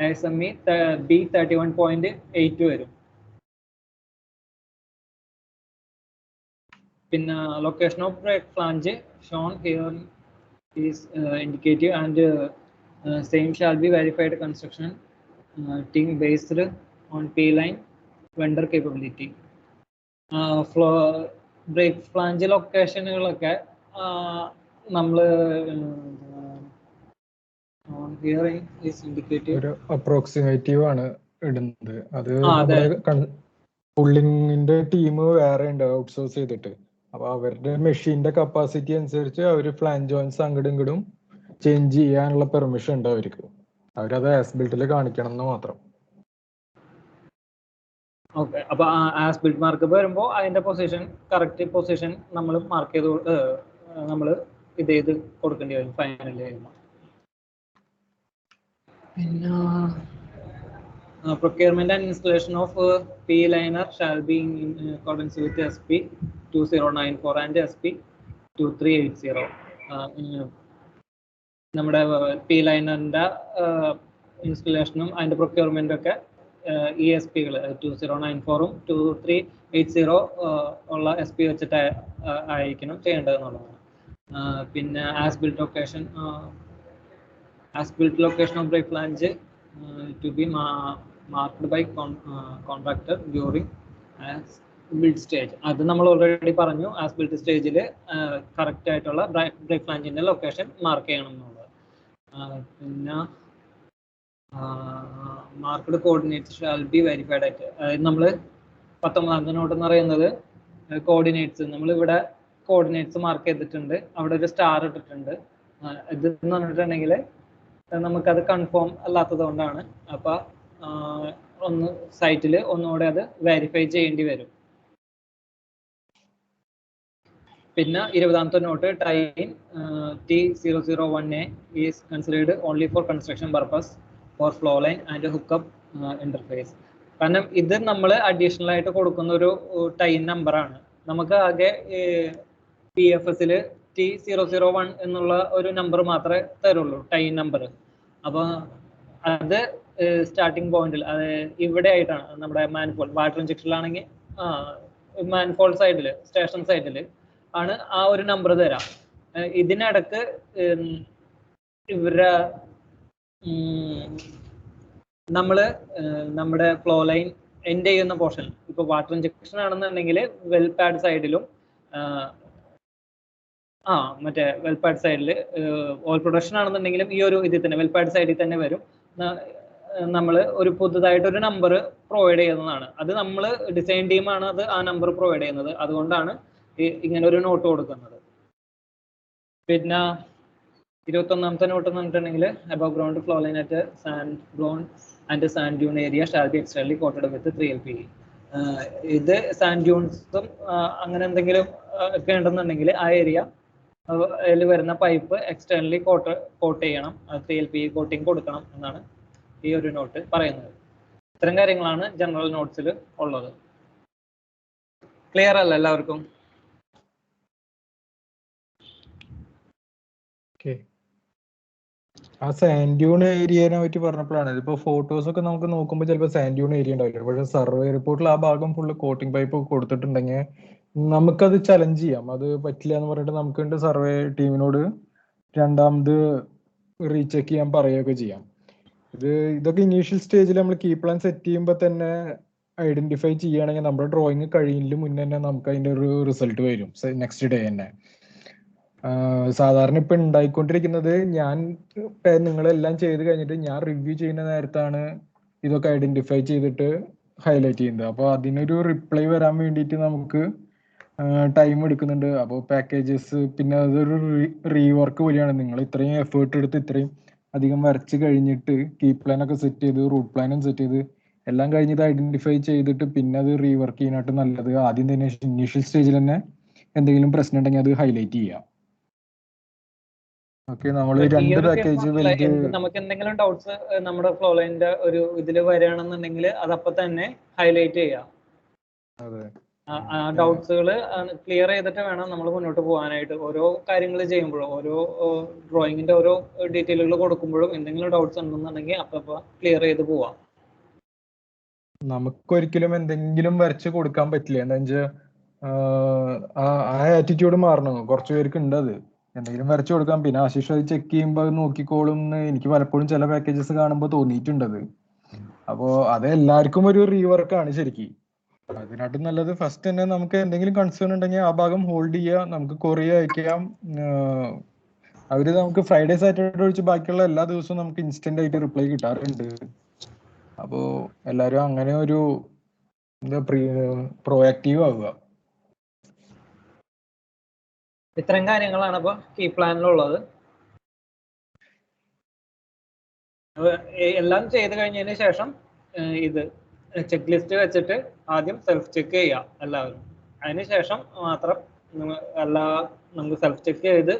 ASME B31.8 വരും. പിന്നെ location of break flange shown here is indicative and same shall be verified construction team based on P line vendor capability. Flow break flange ലൊക്കേഷനുകളൊക്കെ നമ്മൾ ഒരു അപ്രോക്സിമേറ്റീവ് ആണ് ഇടുന്നത്. അത് പുള്ളിങ്ങിന്റെ ടീം വേറെ ഉണ്ട് ഔട്ട്സോഴ്സ് ചെയ്തിട്ട്. അപ്പൊ അവരുടെ മെഷീന്റെ കപ്പാസിറ്റി അനുസരിച്ച് അവര് ഫ്ലാഞ്ച് ജോയിൻസ് അങ്ങോട്ടും ഇങ്ങോട്ടും ചേഞ്ച് ചെയ്യാനുള്ള പെർമിഷൻ ഉണ്ട് അവർക്ക്. അവരത് ആസ്ബിൽറ്റിൽ കാണിക്കണം എന്ന് മാത്രം. ഓക്കെ. അപ്പൊ ആസ്ബിൽറ്റ് മാർക്ക് വരുമ്പോൾ അതിന്റെ പൊസിഷൻ കറക്റ്റ് പൊസിഷൻ നമ്മൾ മാർക്ക് ചെയ്ത് നമ്മൾ ഇത് ചെയ്ത് കൊടുക്കേണ്ടി വരും ഫൈനൽ ചെയ്യുമ്പോൾ. പിന്നെ procurement and installation of P liner shall be in accordance with SP 2094 and SP 2380. നമ്മുടെ P ലൈനറിന്റെ ഇൻസ്റ്റലേഷനും അതിന്റെ പ്രൊക്യൂർമെന്റും ഒക്കെ ഈ SP-കൾ 2094ഉം 2380 ഉള്ള SP വെച്ചിട്ട് ആയിരിക്കണം ചെയ്യേണ്ടത് എന്നുള്ളതാണ്. പിന്നെ as built location of break flange to be marked by contractor during as build stage. അത് നമ്മൾ ഓൾറെഡി പറഞ്ഞു. ആസ് ബിൽഡ് സ്റ്റേജിൽ കറക്റ്റ് ആയിട്ടുള്ള ബ്രേക്ക് ഫ്ലാഞ്ചിന്റെ ലൊക്കേഷൻ മാർക്ക് ചെയ്യണം എന്നുള്ളത്. പിന്നെ marked coordinates shall be verified ആയിട്ട്. അതായത് നമ്മൾ 19ാമത്തെ നോട്ട് എന്ന് പറയുന്നത് കോർഡിനേറ്റ്സ്. നമ്മളിവിടെ കോർഡിനേറ്റ്സ് മാർക്ക് ചെയ്തിട്ടുണ്ട്, അവിടെ ഒരു സ്റ്റാർ ഇട്ടിട്ടുണ്ട്. ഇത് എന്ന് പറഞ്ഞിട്ടുണ്ടെങ്കിൽ നമുക്കത് കൺഫേം അല്ലാത്തത് കൊണ്ടാണ്. അപ്പൊ ഒന്ന് സൈറ്റിൽ ഒന്നുകൂടെ അത് വെരിഫൈ ചെയ്യേണ്ടി വരും. പിന്നെ 20ാമത്തെ note time T001A is considered only for construction purpose for flow line and hookup interface. കാരണം ഇത് നമ്മൾ അഡീഷണൽ ആയിട്ട് കൊടുക്കുന്ന ഒരു ടൈം നമ്പറാണ്. നമുക്ക് ആകെ PFS-ൽ T001 എന്നുള്ള ഒരു നമ്പർ മാത്രമേ തരുള്ളൂ, ടൈം നമ്പർ. അപ്പോൾ അത് സ്റ്റാർട്ടിങ് പോയിന്റിൽ, അത് ഇവിടെ ആയിട്ടാണ് നമ്മുടെ മാൻഫോൾ വാട്ടർ ഇഞ്ചക്ഷനിലാണെങ്കിൽ മാൻഫോൾ സൈഡിൽ, സ്റ്റേഷൻ സൈഡിൽ ആണ് ആ ഒരു നമ്പർ തരാം. ഇതിനിടക്ക് ഇവരുടെ നമ്മുടെ ഫ്ലോ ലൈൻ എൻഡ് ചെയ്യുന്ന പോർഷൻ, ഇപ്പോൾ വാട്ടർ ഇഞ്ചക്ഷൻ ആണെന്നുണ്ടെങ്കിൽ വെൽ പാഡ് സൈഡിലും മറ്റേ വെൽ പാഡ് സൈഡിൽ, ഓയിൽ പ്രൊഡക്ഷൻ ആണെന്നുണ്ടെങ്കിലും ഈ ഒരു ഇതിൽ തന്നെ വെൽ പാഡ് സൈഡിൽ തന്നെ വരും. നമ്മൾ ഒരു പുതുതായിട്ടൊരു നമ്പർ പ്രൊവൈഡ് ചെയ്യുന്നതാണ്. അത് നമ്മൾ ഡിസൈൻ ടീമാണ് അത് ആ നമ്പർ പ്രൊവൈഡ് ചെയ്യുന്നത്. അതുകൊണ്ടാണ് ഇങ്ങനെ ഒരു നോട്ട് കൊടുക്കുന്നത്. പിന്നെ 21ാമത്തെ നോട്ട് എന്ന് പറഞ്ഞിട്ടുണ്ടെങ്കിൽ above ground flow line at sand blown and sand Dune area shall be externally quoted with 3 LPE. ഇത് സാൻഡ് ഡ്യൂൺസും അങ്ങനെ എന്തെങ്കിലും ഒക്കെ ഉണ്ടെന്നുണ്ടെങ്കിൽ ആ ഏരിയ അതിൽ വരുന്ന പൈപ്പ് എക്സ്റ്റേണലി കോട്ട് ചെയ്യണം, 3 LPE കോട്ടിങ് കൊടുക്കണം എന്നാണ് ഈ ഒരു നോട്ട് പറയുന്നത്. ഇത്തരം കാര്യങ്ങളാണ് ജനറൽ നോട്ട്സിൽ ഉള്ളത്. ക്ലിയർ അല്ല എല്ലാവർക്കും? ആ സാൻഡ് ഡ്യൂൺ ഏരിയനെ പറ്റി പറഞ്ഞപ്പോഴാണ്, ഇതിപ്പോ ഫോട്ടോസ് ഒക്കെ നമുക്ക് നോക്കുമ്പോൾ ചിലപ്പോൾ സാൻഡ് ഡ്യൂൺ ഏരിയ ഉണ്ടാവില്ല. പക്ഷെ സർവേ റിപ്പോർട്ടിൽ ആ ഭാഗം ഫുള്ള് കോട്ടിംഗ് പൈപ്പ് ഒക്കെ കൊടുത്തിട്ടുണ്ടെങ്കിൽ നമുക്കത് ചലഞ്ച് ചെയ്യാം. അത് പറ്റില്ല എന്ന് പറഞ്ഞിട്ട് നമുക്ക് സർവേ ടീമിനോട് രണ്ടാമത് റീചെക്ക് ചെയ്യാൻ പറയുകയൊക്കെ ചെയ്യാം. ഇതൊക്കെ ഇനീഷ്യൽ സ്റ്റേജിൽ നമ്മൾ കീ പ്ലാൻ സെറ്റ് ചെയ്യുമ്പോൾ തന്നെ ഐഡന്റിഫൈ ചെയ്യുകയാണെങ്കിൽ നമ്മുടെ ഡ്രോയിങ് കഴിയുന്നതിന് മുന്നേ തന്നെ നമുക്ക് അതിന്റെ ഒരു റിസൾട്ട് വരും നെക്സ്റ്റ് ഡേ തന്നെ. സാധാരണ ഇപ്പൊ ഉണ്ടായിക്കൊണ്ടിരിക്കുന്നത്, ഞാൻ നിങ്ങളെല്ലാം ചെയ്ത് കഴിഞ്ഞിട്ട് ഞാൻ റിവ്യൂ ചെയ്യുന്ന നേരത്താണ് ഇതൊക്കെ ഐഡന്റിഫൈ ചെയ്തിട്ട് ഹൈലൈറ്റ് ചെയ്യുന്നത്. അപ്പോൾ അതിനൊരു റിപ്ലൈ വരാൻ വേണ്ടിയിട്ട് നമുക്ക് ടൈം എടുക്കുന്നുണ്ട്. അപ്പോൾ പാക്കേജസ്, പിന്നെ അതൊരു റീവർക്ക് പോലെയാണ്. നിങ്ങൾ ഇത്രയും എഫേർട്ട് എടുത്ത് ഇത്രയും അധികം വരച്ച് കഴിഞ്ഞിട്ട് കീ പ്ലാൻ ഒക്കെ സെറ്റ് ചെയ്ത് റൂട്ട് പ്ലാനും സെറ്റ് ചെയ്ത് എല്ലാം കഴിഞ്ഞത് ഐഡന്റിഫൈ ചെയ്തിട്ട് പിന്നെ അത് റീവർക്ക് ചെയ്യാനായിട്ട് നല്ലത് ആദ്യം തന്നെ ഇനീഷ്യൽ സ്റ്റേജിൽ തന്നെ എന്തെങ്കിലും പ്രശ്നം ഉണ്ടെങ്കിൽ അത് ഹൈലൈറ്റ് ചെയ്യാം. ഓക്കെ, നമ്മൾ രണ്ട് പാക്കേജ് നമുക്ക് എന്തെങ്കിലും ഡൗട്ട്സ് നമ്മുടെ ഫ്ലോ ലൈനിന്റെ ഒരു ഇതിൽ വരികയാണെന്നുണ്ടെങ്കിൽ അതപ്പം തന്നെ ഹൈലൈറ്റ് ചെയ്യാം. ആ ഡൗട്ട്സുകൾ ക്ലിയർ ചെയ്തിട്ട് വേണം നമ്മൾ മുന്നോട്ട് പോകാനായിട്ട്. ഓരോ കാര്യങ്ങൾ ചെയ്യുമ്പോഴും, ഓരോ ഡ്രോയിങ്ങിന്റെ ഓരോ ഡീറ്റെയിലുകൾ കൊടുക്കുമ്പോഴും എന്തെങ്കിലും ഡൗട്ട്സ് ഉണ്ടെന്നുണ്ടെങ്കിൽ അപ്പം ക്ലിയർ ചെയ്ത് പോവാം. നമുക്കൊരിക്കലും എന്തെങ്കിലും വരച്ച് കൊടുക്കാൻ പറ്റില്ല. എന്താ വെച്ചാൽ ആ ആറ്റിറ്റ്യൂഡ് മാറണം. കുറച്ച് പേർക്ക് ഉണ്ട് അത്, എന്തെങ്കിലും വരച്ചു കൊടുക്കാം. പിന്നെ ആശിഷ് അത് ചെക്ക് ചെയ്യുമ്പോൾ അത് നോക്കിക്കോളും എന്ന് എനിക്ക് പലപ്പോഴും ചില പാക്കേജസ് കാണുമ്പോൾ തോന്നിയിട്ടുണ്ടത്. അപ്പോൾ അത് എല്ലാവർക്കും ഒരു റീവർക്കാണ് ശരിക്കും. അതിനായിട്ട് നല്ലത് ഫസ്റ്റ് തന്നെ നമുക്ക് എന്തെങ്കിലും കൺസേൺ ഉണ്ടെങ്കിൽ ആ ഭാഗം ഹോൾഡ് ചെയ്യുക, നമുക്ക് കൊറിയ അയക്കാം. അവര് നമുക്ക് ഫ്രൈഡേ സാറ്റർഡേ ഒഴിച്ച് ബാക്കിയുള്ള എല്ലാ ദിവസവും നമുക്ക് ഇൻസ്റ്റന്റ് ആയിട്ട് റിപ്ലൈ കിട്ടാറുണ്ട്. അപ്പോൾ എല്ലാവരും അങ്ങനെ ഒരു പ്രോആക്റ്റീവ് ആവുക. ഇത്തരം കാര്യങ്ങളാണ് അപ്പോൾ കീ പ്ലാനിലുള്ളത്. എല്ലാം ചെയ്ത് കഴിഞ്ഞതിന് ശേഷം ഇത് ചെക്ക് ലിസ്റ്റ് വെച്ചിട്ട് ആദ്യം സെൽഫ് ചെക്ക് ചെയ്യുക എല്ലാവരും. അതിനുശേഷം മാത്രം നമുക്ക് സെൽഫ് ചെക്ക് ചെയ്ത്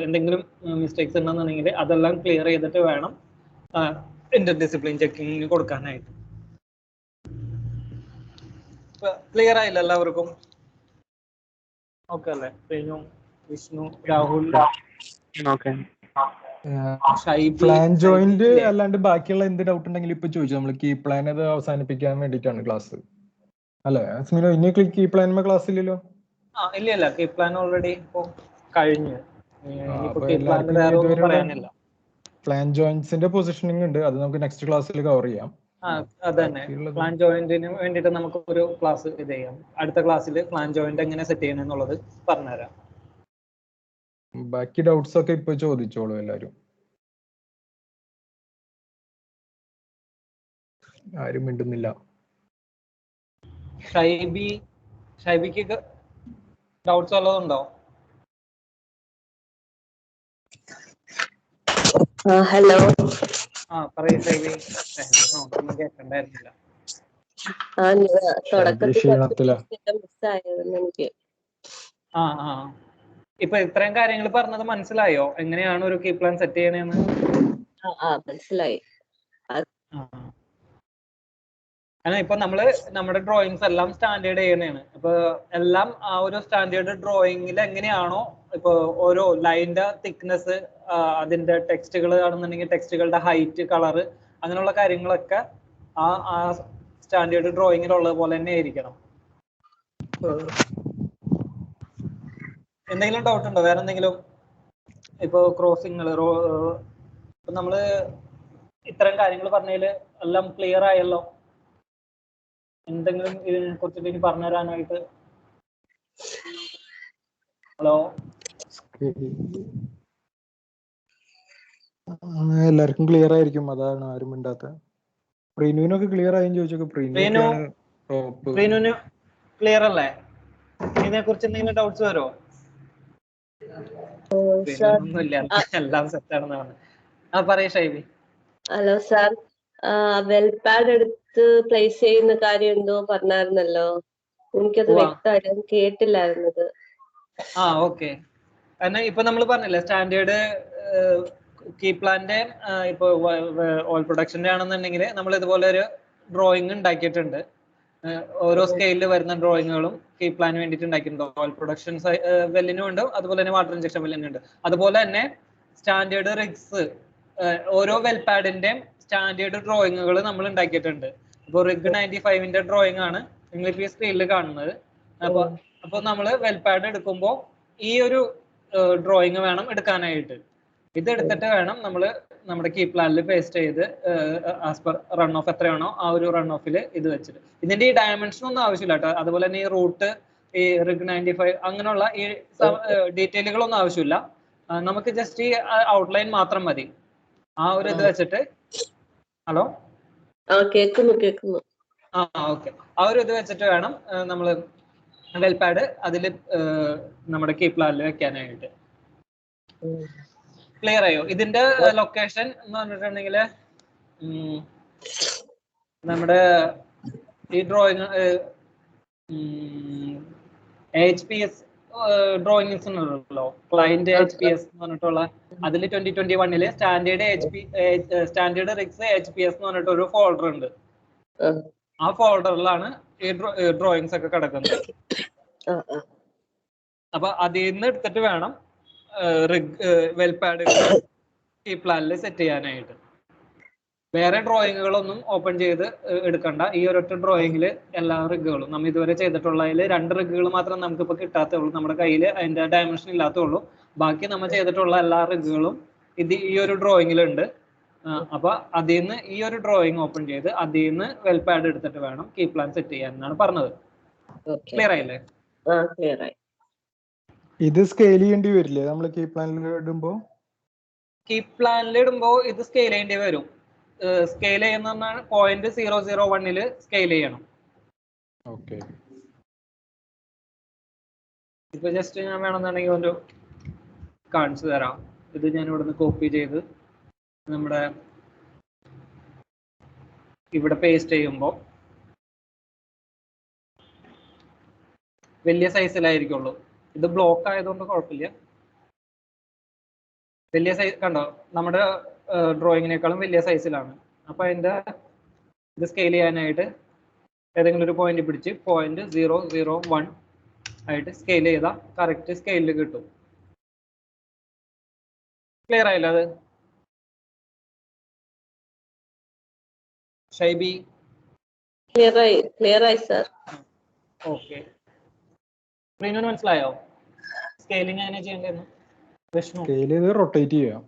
എന്തെങ്കിലും മിസ്റ്റേക്സ് ഉണ്ടെന്നുണ്ടെങ്കിൽ അതെല്ലാം ക്ലിയർ ചെയ്തിട്ട് വേണം ഇന്റർ ഡിസിപ്ലിൻ ചെക്കിങ്ങിന് കൊടുക്കാനായിട്ട്. ക്ലിയർ ആയില്ല എല്ലാവർക്കും? ഓക്കെ അല്ലേ? റീനു, വിഷ്ണു, രാഹുൽ, പ്ലാൻ ജോയിന്റ് അല്ലാണ്ട് ബാക്കിയുള്ള എന്ത് ഡൗട്ട് ഉണ്ടെങ്കിലും ഇപ്പൊ ചോദിച്ചു. നമ്മൾ കീ പ്ലാൻ അത് അവസാനിപ്പിക്കാൻ വേണ്ടിയിട്ടാണ് ക്ലാസ് അല്ലേ അസ്മിനോ? ഇനി കീ പ്ലാൻ ക്ലാസ് ഇല്ലല്ലോ? ഇല്ല, കീ പ്ലാൻ ഓൾറെഡി ഇപ്പൊ കഴിഞ്ഞു. പ്ലാൻ ജോയിന്റ്സിന്റെ പൊസിഷനിങ് ഉണ്ട്, അത് നമുക്ക് നെക്സ്റ്റ് ക്ലാസ്സിൽ കവർ ചെയ്യാം. അതന്നെ, പ്ലാൻ ജോയിന്റിന് വേണ്ടിയിട്ട് നമുക്ക് ഒരു ക്ലാസ് ഇത് ചെയ്യാം. അടുത്ത ക്ലാസ്സിൽ പ്ലാൻ ജോയിന്റ് എങ്ങനെ സെറ്റ് ചെയ്യണം എന്നുള്ളത് പറഞ്ഞുതരാം. ബാക്കി ഡൗട്ട്സ് ഒക്കെ ഇപ്പൊ ചോദിച്ചോളൂ എല്ലാരും. ആരും മിണ്ടുന്നില്ല. ഷൈബിക്ക് ഡൗട്ട്സ് വല്ലതുണ്ടോ? ഹലോ. പറയൂ ഷൈബി. ഒന്നും കേൾക്കണ്ടായിരുന്നില്ല. ഇപ്പൊ ഇത്രയും കാര്യങ്ങൾ പറഞ്ഞത് മനസ്സിലായോ? എങ്ങനെയാണ് ഒരു കീ പ്ലാൻ സെറ്റ് ചെയ്യണേന്ന്? മനസ്സിലായി. കാരണം ഇപ്പൊ നമ്മള് നമ്മുടെ ഡ്രോയിങ്സ് എല്ലാം സ്റ്റാൻഡേർഡ് ചെയ്യണതാണ്. ഇപ്പൊ എല്ലാം ആ ഒരു സ്റ്റാൻഡേർഡ് ഡ്രോയിങ്ങിൽ എങ്ങനെയാണോ ഇപ്പൊ ഓരോ ലൈനിന്റെ തിക്നെസ്, അതിന്റെ ടെക്സ്റ്റുകൾ ആണെന്നുണ്ടെങ്കിൽ ടെക്സ്റ്റുകളുടെ ഹൈറ്റ്, കളറ്, അങ്ങനെയുള്ള കാര്യങ്ങളൊക്കെ ആ സ്റ്റാൻഡേർഡ് ഡ്രോയിങ്ങിലുള്ളത് പോലെ തന്നെ ആയിരിക്കണം. എന്തെങ്കിലും ഡൗട്ട് ഉണ്ടോ? വേറെ എന്തെങ്കിലും? ഇപ്പൊ ക്രോസിങ്ങൾ, നമ്മള് ഇത്തരം കാര്യങ്ങൾ പറഞ്ഞതിൽ എല്ലാം ക്ലിയർ ആയല്ലോ? എന്തെങ്കിലും ഇതിനെ കുറിച്ചിട്ട് ഇനി പറഞ്ഞുതരാനായിട്ട്? ഹലോ, എല്ലാവർക്കും ക്ലിയർ ആയിരിക്കും, അതാണ് ആരും മിണ്ടാത്ത. പ്രീനുവിനൊക്കെ ക്ലിയർ ആയെന്ന് ചോദിച്ചൊക്കെ പ്രീനുവിനൊക്കെയാണ് ടോപ്പ്. പ്രീനുവിന് ക്ലിയർ അല്ലേ? ഇതിനെ കുറിച്ച് എന്തെങ്കിലും ഡൗട്ട്സ് വരുമോ? ഒന്നുമില്ല, എല്ലാം സെറ്റ് ആണെന്ന് പറഞ്ഞു. പറയൂ Shaibi. Hello sir, well pad എടുത്ത് പ്ലേസ് ചെയ്യുന്ന കാര്യം എന്തോ പറഞ്ഞായിരുന്നല്ലോ, എനിക്കത് വ്യക്തമായിട്ട് കേട്ടില്ലായിരുന്നത്. ഓക്കെ. കാരണം ഇപ്പൊ നമ്മൾ പറഞ്ഞില്ലേ സ്റ്റാൻഡേർഡ് കീ പ്ലാന്റെ ഇപ്പൊ ഓയിൽ പ്രൊഡക്ഷന്റെ ആണെന്നുണ്ടെങ്കിൽ നമ്മൾ ഇതുപോലെ ഒരു ഡ്രോയിങ് ഉണ്ടാക്കിയിട്ടുണ്ട്. ഓരോ സ്കെയിലിൽ വരുന്ന ഡ്രോയിങ്ങുകളും കീ പ്ലാന് വേണ്ടിയിട്ട് ഉണ്ടാക്കിയിട്ടുണ്ട്. ഓയിൽ പ്രൊഡക്ഷൻ വെല്ലിനും ഉണ്ട്, അതുപോലെ തന്നെ വാട്ടർ ഇഞ്ചക്ഷൻ വെല്ലിനും ഉണ്ട്. അതുപോലെ തന്നെ സ്റ്റാൻഡേർഡ് റിഗ്സ്, ഓരോ വെൽപാഡിന്റെയും സ്റ്റാൻഡേർഡ് ഡ്രോയിങ്ങുകൾ നമ്മൾ ഉണ്ടാക്കിയിട്ടുണ്ട്. ഇപ്പോൾ റിഗ് 95ന്റെ ഡ്രോയിങ് ആണ് നിങ്ങളിപ്പോ ഈ സ്ക്രീനിൽ കാണുന്നത്. അപ്പൊ നമ്മൾ വെൽപാഡ് എടുക്കുമ്പോൾ ഈ ഒരു ഡ്രോയിങ് വേണം എടുക്കാനായിട്ട്. ഇത് എടുത്തിട്ട് വേണം നമ്മൾ നമ്മുടെ കീ പ്ലാനിൽ പേസ്റ്റ് ചെയ്ത് ആസ് പെർ റൺ ഓഫ് എത്രയാണോ ആ ഒരു റൺ ഓഫിൽ ഇത് വെച്ചിട്ട്. ഇതിന്റെ ഈ ഡയമെൻഷൻ ഒന്നും ആവശ്യമില്ല കേട്ടോ. അതുപോലെ തന്നെ ഈ റൂട്ട്, ഈ റിഗ് 95 അങ്ങനെയുള്ള ഈ ഡീറ്റെയിലുകളൊന്നും ആവശ്യമില്ല. നമുക്ക് ജസ്റ്റ് ഈ ഔട്ട്ലൈൻ മാത്രം മതി. ആ ഒരു ഇത് വെച്ചിട്ട്. ഹലോ, കേൾക്കുന്നു. ഓക്കെ. ആ ഒരു ഇത് വെച്ചിട്ട് വേണം നമ്മൾ വെൽപാഡ് അതിൽ നമ്മുടെ കീ പ്ലാനിൽ വെക്കാനായിട്ട്. ക്ലിയർ ആയോ? ഇതിന്റെ ലൊക്കേഷൻ എന്ന് പറഞ്ഞിട്ടുണ്ടെങ്കിൽ നമ്മുടെ ഈ ഡ്രോയിങ് HPS ഡ്രോയിങ്സ് ഉണ്ടല്ലോ, ക്ലയന്റ് HPS എന്ന് പറഞ്ഞിട്ടുള്ള, അതിൽ 2021 സ്റ്റാൻഡേർഡ് റിഗ്സ് HPS എന്ന് പറഞ്ഞിട്ട് ഒരു ഫോൾഡർ ഉണ്ട്. ആ ഫോൾഡറിലാണ് ഈ ഡ്രോയിങ്സ് ഒക്കെ കിടക്കുന്നത്. അപ്പൊ അതിൽ നിന്ന് എടുത്തിട്ട് വേണം വെൽപാഡ് ഈ പ്ലാനിൽ സെറ്റ് ചെയ്യാനായിട്ട്. വേറെ ഡ്രോയിങ്ങുകളൊന്നും ഓപ്പൺ ചെയ്ത് എടുക്കണ്ട. ഈ ഒരൊറ്റ ഡ്രോയിങ്ങിൽ എല്ലാ റിഗുകളും നമ്മൾ ഇതുവരെ ചെയ്തിട്ടുള്ളതിൽ 2 റിഗുകൾ മാത്രം നമുക്കിപ്പോൾ കിട്ടാത്തുള്ളൂ, നമ്മുടെ കയ്യിൽ അതിന്റെ ഡയമെൻഷൻ ഇല്ലാത്തുള്ളൂ. ബാക്കി നമ്മൾ ചെയ്തിട്ടുള്ള എല്ലാ റിഗുകളും ഈ ഒരു ഡ്രോയിങ്ങിലുണ്ട്. അപ്പൊ അതിൽ നിന്ന് ഈ ഒരു ഡ്രോയിങ് ഓപ്പൺ ചെയ്ത് അതിൽ നിന്ന് വെൽപാഡ് എടുത്തിട്ട് വേണം കീ പ്ലാൻ സെറ്റ് ചെയ്യാൻ എന്നാണ് പറഞ്ഞത്. ക്ലിയർ ആയില്ലേ? ഇത് സ്കെയിൽ ചെയ്യേണ്ടി വരില്ലേ നമ്മൾ കീ പ്ലാനിൽ ഇടുമ്പോ? കീ പ്ലാനിൽ ഇടുമ്പോ ഇത് സ്കെയിൽ ചെയ്യേണ്ടി വരും. സ്കെയിൽ ചെയ്യുന്ന 0.001 സ്കെയിൽ ചെയ്യണം. ഓക്കെ. ഇപ്പൊ ജസ്റ്റ് ഞാൻ വേണമെന്നുണ്ടെങ്കിൽ ഒരു കാണിച്ചു തരാം. ഇത് ഞാൻ ഇവിടുന്ന് കോപ്പി ചെയ്ത് നമ്മുടെ ഇവിടെ പേസ്റ്റ് ചെയ്യുമ്പോൾ വലിയ സൈസിലായിരിക്കുള്ളൂ. ഇത് ബ്ലോക്ക് ആയതുകൊണ്ട് കുഴപ്പമില്ല. വലിയ സൈസ് കണ്ടോ, നമ്മുടെ ഡ്രോയിങ്ങിനേക്കാളും വലിയ സൈസിലാണ്. അപ്പൊ അതിന്റെ ഇത് സ്കെയിൽ ചെയ്യാനായിട്ട് ഏതെങ്കിലും ഒരു പോയിന്റ് പിടിച്ച് 0.001 ആയിട്ട് സ്കെയിൽ ചെയ്താൽ കറക്റ്റ് സ്കെയിലിൽ കിട്ടും. ക്ലിയർ ആയില്ല അത്? ഷൈബി ക്ലിയർ ആയി സർ. ഓക്കെ. പ്രീനുവിന് മനസ്സിലായോ സ്കെയിലിംഗ് എങ്ങനെ ചെയ്യേണ്ടതെന്ന്? വിഷ്ണു, റൊട്ടേറ്റ് ചെയ്യാം.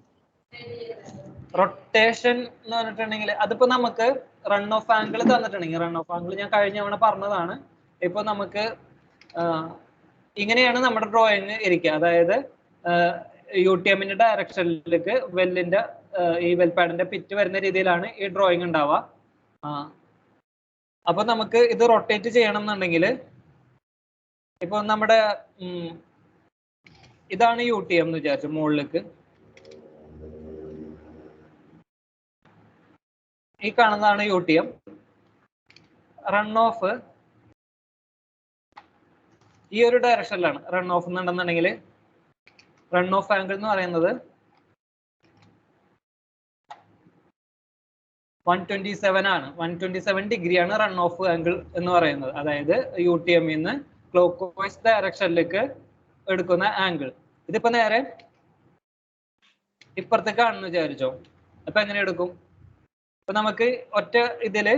റൊട്ടേഷൻ എന്ന് പറഞ്ഞിട്ടുണ്ടെങ്കിൽ അതിപ്പോ നമുക്ക് റൺ ഓഫ് ആംഗിൾ തന്നിട്ടുണ്ടെങ്കിൽ, റൺ ഓഫ് ആംഗിൾ ഞാൻ കഴിഞ്ഞ തവണ പറഞ്ഞതാണ്. ഇപ്പൊ നമുക്ക് ഇങ്ങനെയാണ് നമ്മുടെ ഡ്രോയിങ് ഇരിക്കുക. അതായത് UTM-ന്റെ ഡയറക്ഷനിലേക്ക് വെല്ലിന്റെ ഈ വെൽപാഡിന്റെ പിറ്റ് വരുന്ന രീതിയിലാണ് ഈ ഡ്രോയിങ് ഉണ്ടാവുക. അപ്പൊ നമുക്ക് ഇത് റൊട്ടേറ്റ് ചെയ്യണം എന്നുണ്ടെങ്കിൽ ഇപ്പൊ നമ്മുടെ ഇതാണ് UTM എന്ന് വിചാരിച്ചു, മുകളിലേക്ക് ഈ കാണുന്നതാണ് UTM. റൺ ഓഫ് ഈ ഒരു ഡയറക്ഷനിലാണ് റൺ ഓഫ് എന്നുണ്ടെന്നുണ്ടെങ്കിൽ റൺ ഓഫ് ആംഗിൾ എന്ന് പറയുന്നത് 127 ആണ്. 127 ഡിഗ്രിയാണ് റൺ ഓഫ് ആംഗിൾ എന്ന് പറയുന്നത്. അതായത് UTM നിന്ന് ക്ലോക്ക് വൈസ് ഡയറക്ഷനിലേക്ക് എടുക്കുന്ന ആംഗിൾ. ഇതിപ്പോ നേരെ ഇപ്പുറത്തേക്കാണെന്ന് വിചാരിച്ചോ. അപ്പൊ എങ്ങനെ എടുക്കും? അപ്പൊ നമുക്ക് ഒറ്റ ഇതില്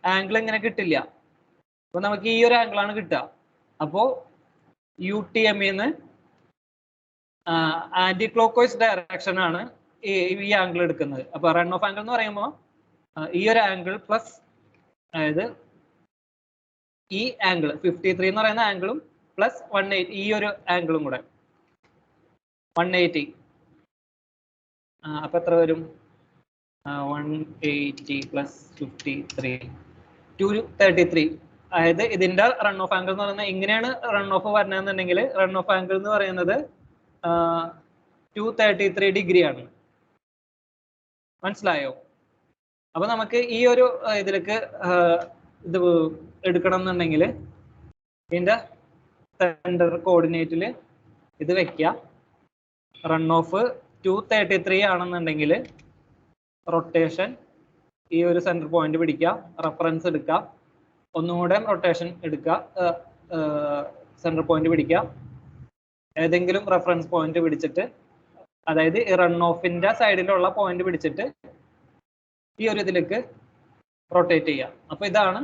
ആംഗിൾ ഇങ്ങനെ കിട്ടില്ല. അപ്പൊ നമുക്ക് ഈ ഒരു ആംഗിൾ ആണ് കിട്ടുക. അപ്പോ UTM നിന്ന് ആന്റി ക്ലോക്ക് വൈസ് ഡയറക്ഷൻ ആണ് ഈ ആംഗിൾ എടുക്കുന്നത്. അപ്പൊ റൺ ഓഫ് ആംഗിൾ എന്ന് പറയുമ്പോൾ ഈ ഒരു ആംഗിൾ പ്ലസ്, അതായത് ഈ ആംഗിൾ 53 എന്ന് പറയുന്ന ആംഗിളും പ്ലസ് 180 ഈ ഒരു ആംഗിളും കൂടെ 180. അപ്പൊ എത്ര വരും? 180 പ്ലസ് 53 233. അതായത് ഇതിന്റെ റൺ ഓഫ് ആംഗിൾ എന്ന് പറയുന്നത് ഇങ്ങനെയാണ് റൺ ഓഫ് വരണമെന്നുണ്ടെങ്കിൽ റൺ ഓഫ് ആംഗിൾ എന്ന് പറയുന്നത് 233 ഡിഗ്രി ആണ്. മനസ്സിലായോ? അപ്പൊ നമുക്ക് ഈ ഒരു ഇതിലേക്ക് ഇത് എടുക്കണം എന്നുണ്ടെങ്കിൽ ഇതിന്റെ സെന്റർ കോർഡിനേറ്റിൽ ഇത് വെക്കുക. റൺ ഓഫ് 233 ആണെന്നുണ്ടെങ്കിൽ റൊട്ടേഷൻ ഈ ഒരു സെന്റർ പോയിന്റ് പിടിക്കുക, റെഫറൻസ് എടുക്കുക, ഒന്നുകൂടെ റൊട്ടേഷൻ എടുക്കുക, സെന്റർ പോയിന്റ് പിടിക്കുക, ഏതെങ്കിലും റെഫറൻസ് പോയിന്റ് പിടിച്ചിട്ട്, അതായത് റൺ ഓഫിന്റെ സൈഡിലുള്ള പോയിന്റ് പിടിച്ചിട്ട് ഈ ഒരു ഇതിലേക്ക് റൊട്ടേറ്റ് ചെയ്യുക. അപ്പൊ ഇതാണ്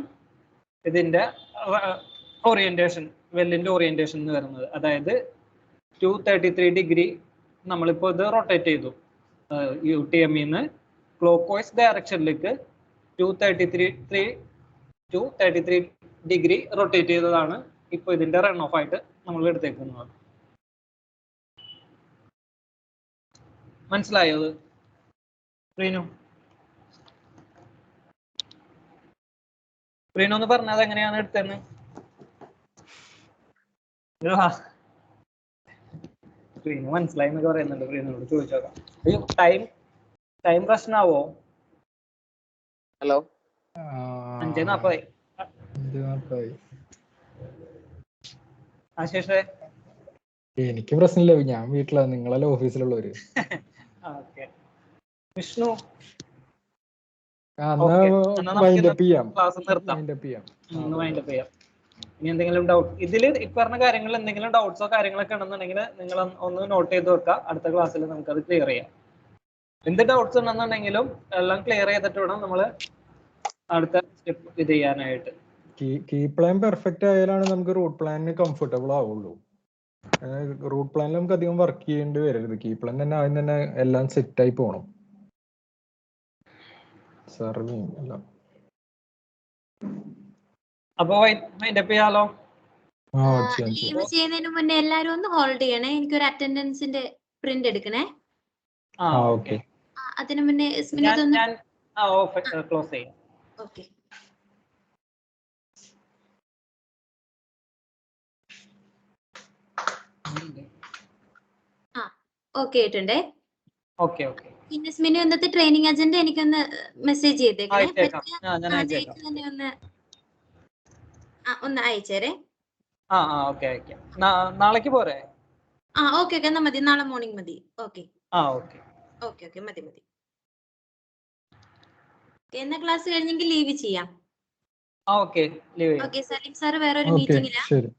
ഇതിന്റെ ഓറിയന്റേഷൻ, വെല്ലിന്റെ ഓറിയന്റേഷൻ എന്ന് വരുന്നത്. അതായത് 233 ഡിഗ്രി നമ്മളിപ്പോൾ ഇത് റൊട്ടേറ്റ് ചെയ്തു. UTM നിന്ന് ക്ലോക്ക് വൈസ് ഡയറക്ഷനിലേക്ക് 233 ഡിഗ്രി റൊട്ടേറ്റ് ചെയ്തതാണ് ഇപ്പൊ ഇതിന്റെ റൺ ഓഫ് ആയിട്ട് നമ്മൾ എടുത്തേക്കുന്നത്. മനസ്സിലായോ? അത് പ്രീനു ഒന്ന് പറഞ്ഞത് എങ്ങനെയാണ് എടുത്തതെന്ന്? പ്രീനു മനസ്സിലായി എന്നൊക്കെ പറയുന്നുണ്ട്. പ്രീനോട് ചോദിച്ചോക്കാം. ടൈം പ്രശ്നമാവോ? ഹലോ, 5:40. ആശേഷേ? എനിക്ക് പ്രശ്നമില്ല, ഞാൻ വീട്ടിലാണ്, നിങ്ങളല്ലേ ഓഫീസിലുള്ളവര്. വിഷ്ണു വൈൻഡപ്പ് ചെയ്യാം. ക്ലാസ് നിർത്താം. ഇനി എന്തെങ്കിലും ഡൗട്ട് ഇതില് പറഞ്ഞ കാര്യങ്ങൾ എന്തെങ്കിലും ഡൗട്ട്സോ കാര്യങ്ങളൊക്കെ ഉണ്ടെന്നുണ്ടെങ്കിൽ നിങ്ങൾ ഒന്ന് നോട്ട് ചെയ്ത് വെക്കുക. അടുത്ത ക്ലാസ്സിൽ നമുക്ക് അത് ക്ലിയർ ചെയ്യാം. എന്ത് ഡൗട്ട്സ് ഉണ്ടെന്നുണ്ടെങ്കിലും എല്ലാം ക്ലിയർ ചെയ്തിട്ട് വേണം നമ്മൾ അടുത്ത സ്റ്റെപ്പ് ഇത് ചെയ്യാനായിട്ട്. കീ പ്ലാൻ പെർഫെക്റ്റ് ആയാലാണ് നമുക്ക് റൂട്ട് പ്ലാനിന് കംഫർട്ടബിൾ ആവുള്ളൂ. റൂട്ട് പ്ലാനിൽ നമുക്ക് അധികം വർക്ക് ചെയ്യേണ്ടി വരരുത്. കീ പ്ലാൻ തന്നെ ആദ്യം തന്നെ എല്ലാം സെറ്റ് ആയി പോണം. സർവിങ് എല്ലാം. അപ്പൊ വൈൻഡപ്പ് ചെയ്യാലോ? ലീവ് ചെയ്യുന്നതിന് മുന്നേ എല്ലാരും ഒന്ന് ഹോൾഡ് ചെയ്യണേ. എനിക്കൊരു അറ്റൻഡൻസിന്റെ പ്രിന്റ് എടുക്കണേ. അതിനു മുന്നേ ക്ലോസ് ചെയ്യാം. ഓക്കെ. ഓക്കെ ആയിട്ടുണ്ടേ. പിന്നെ സ്മിനു ഇന്നത്തെ ട്രെയിനിങ് അജണ്ട എനിക്കൊന്ന് മെസ്സേജ് ചെയ്തേക്കണേ. ഒന്ന് അയച്ചേരേ. നാളേക്ക് പോരെ? ഓക്കെ എന്നാ മതി. നാളെ മോർണിംഗ് മതി. ഓക്കെ മതി. എന്നാ ക്ലാസ് കഴിഞ്ഞെങ്കിൽ ലീവ് ചെയ്യാം. ഓക്കെ സലീം സാർ വേറെ ഒരു മീറ്റിംഗിലാ. ശരി.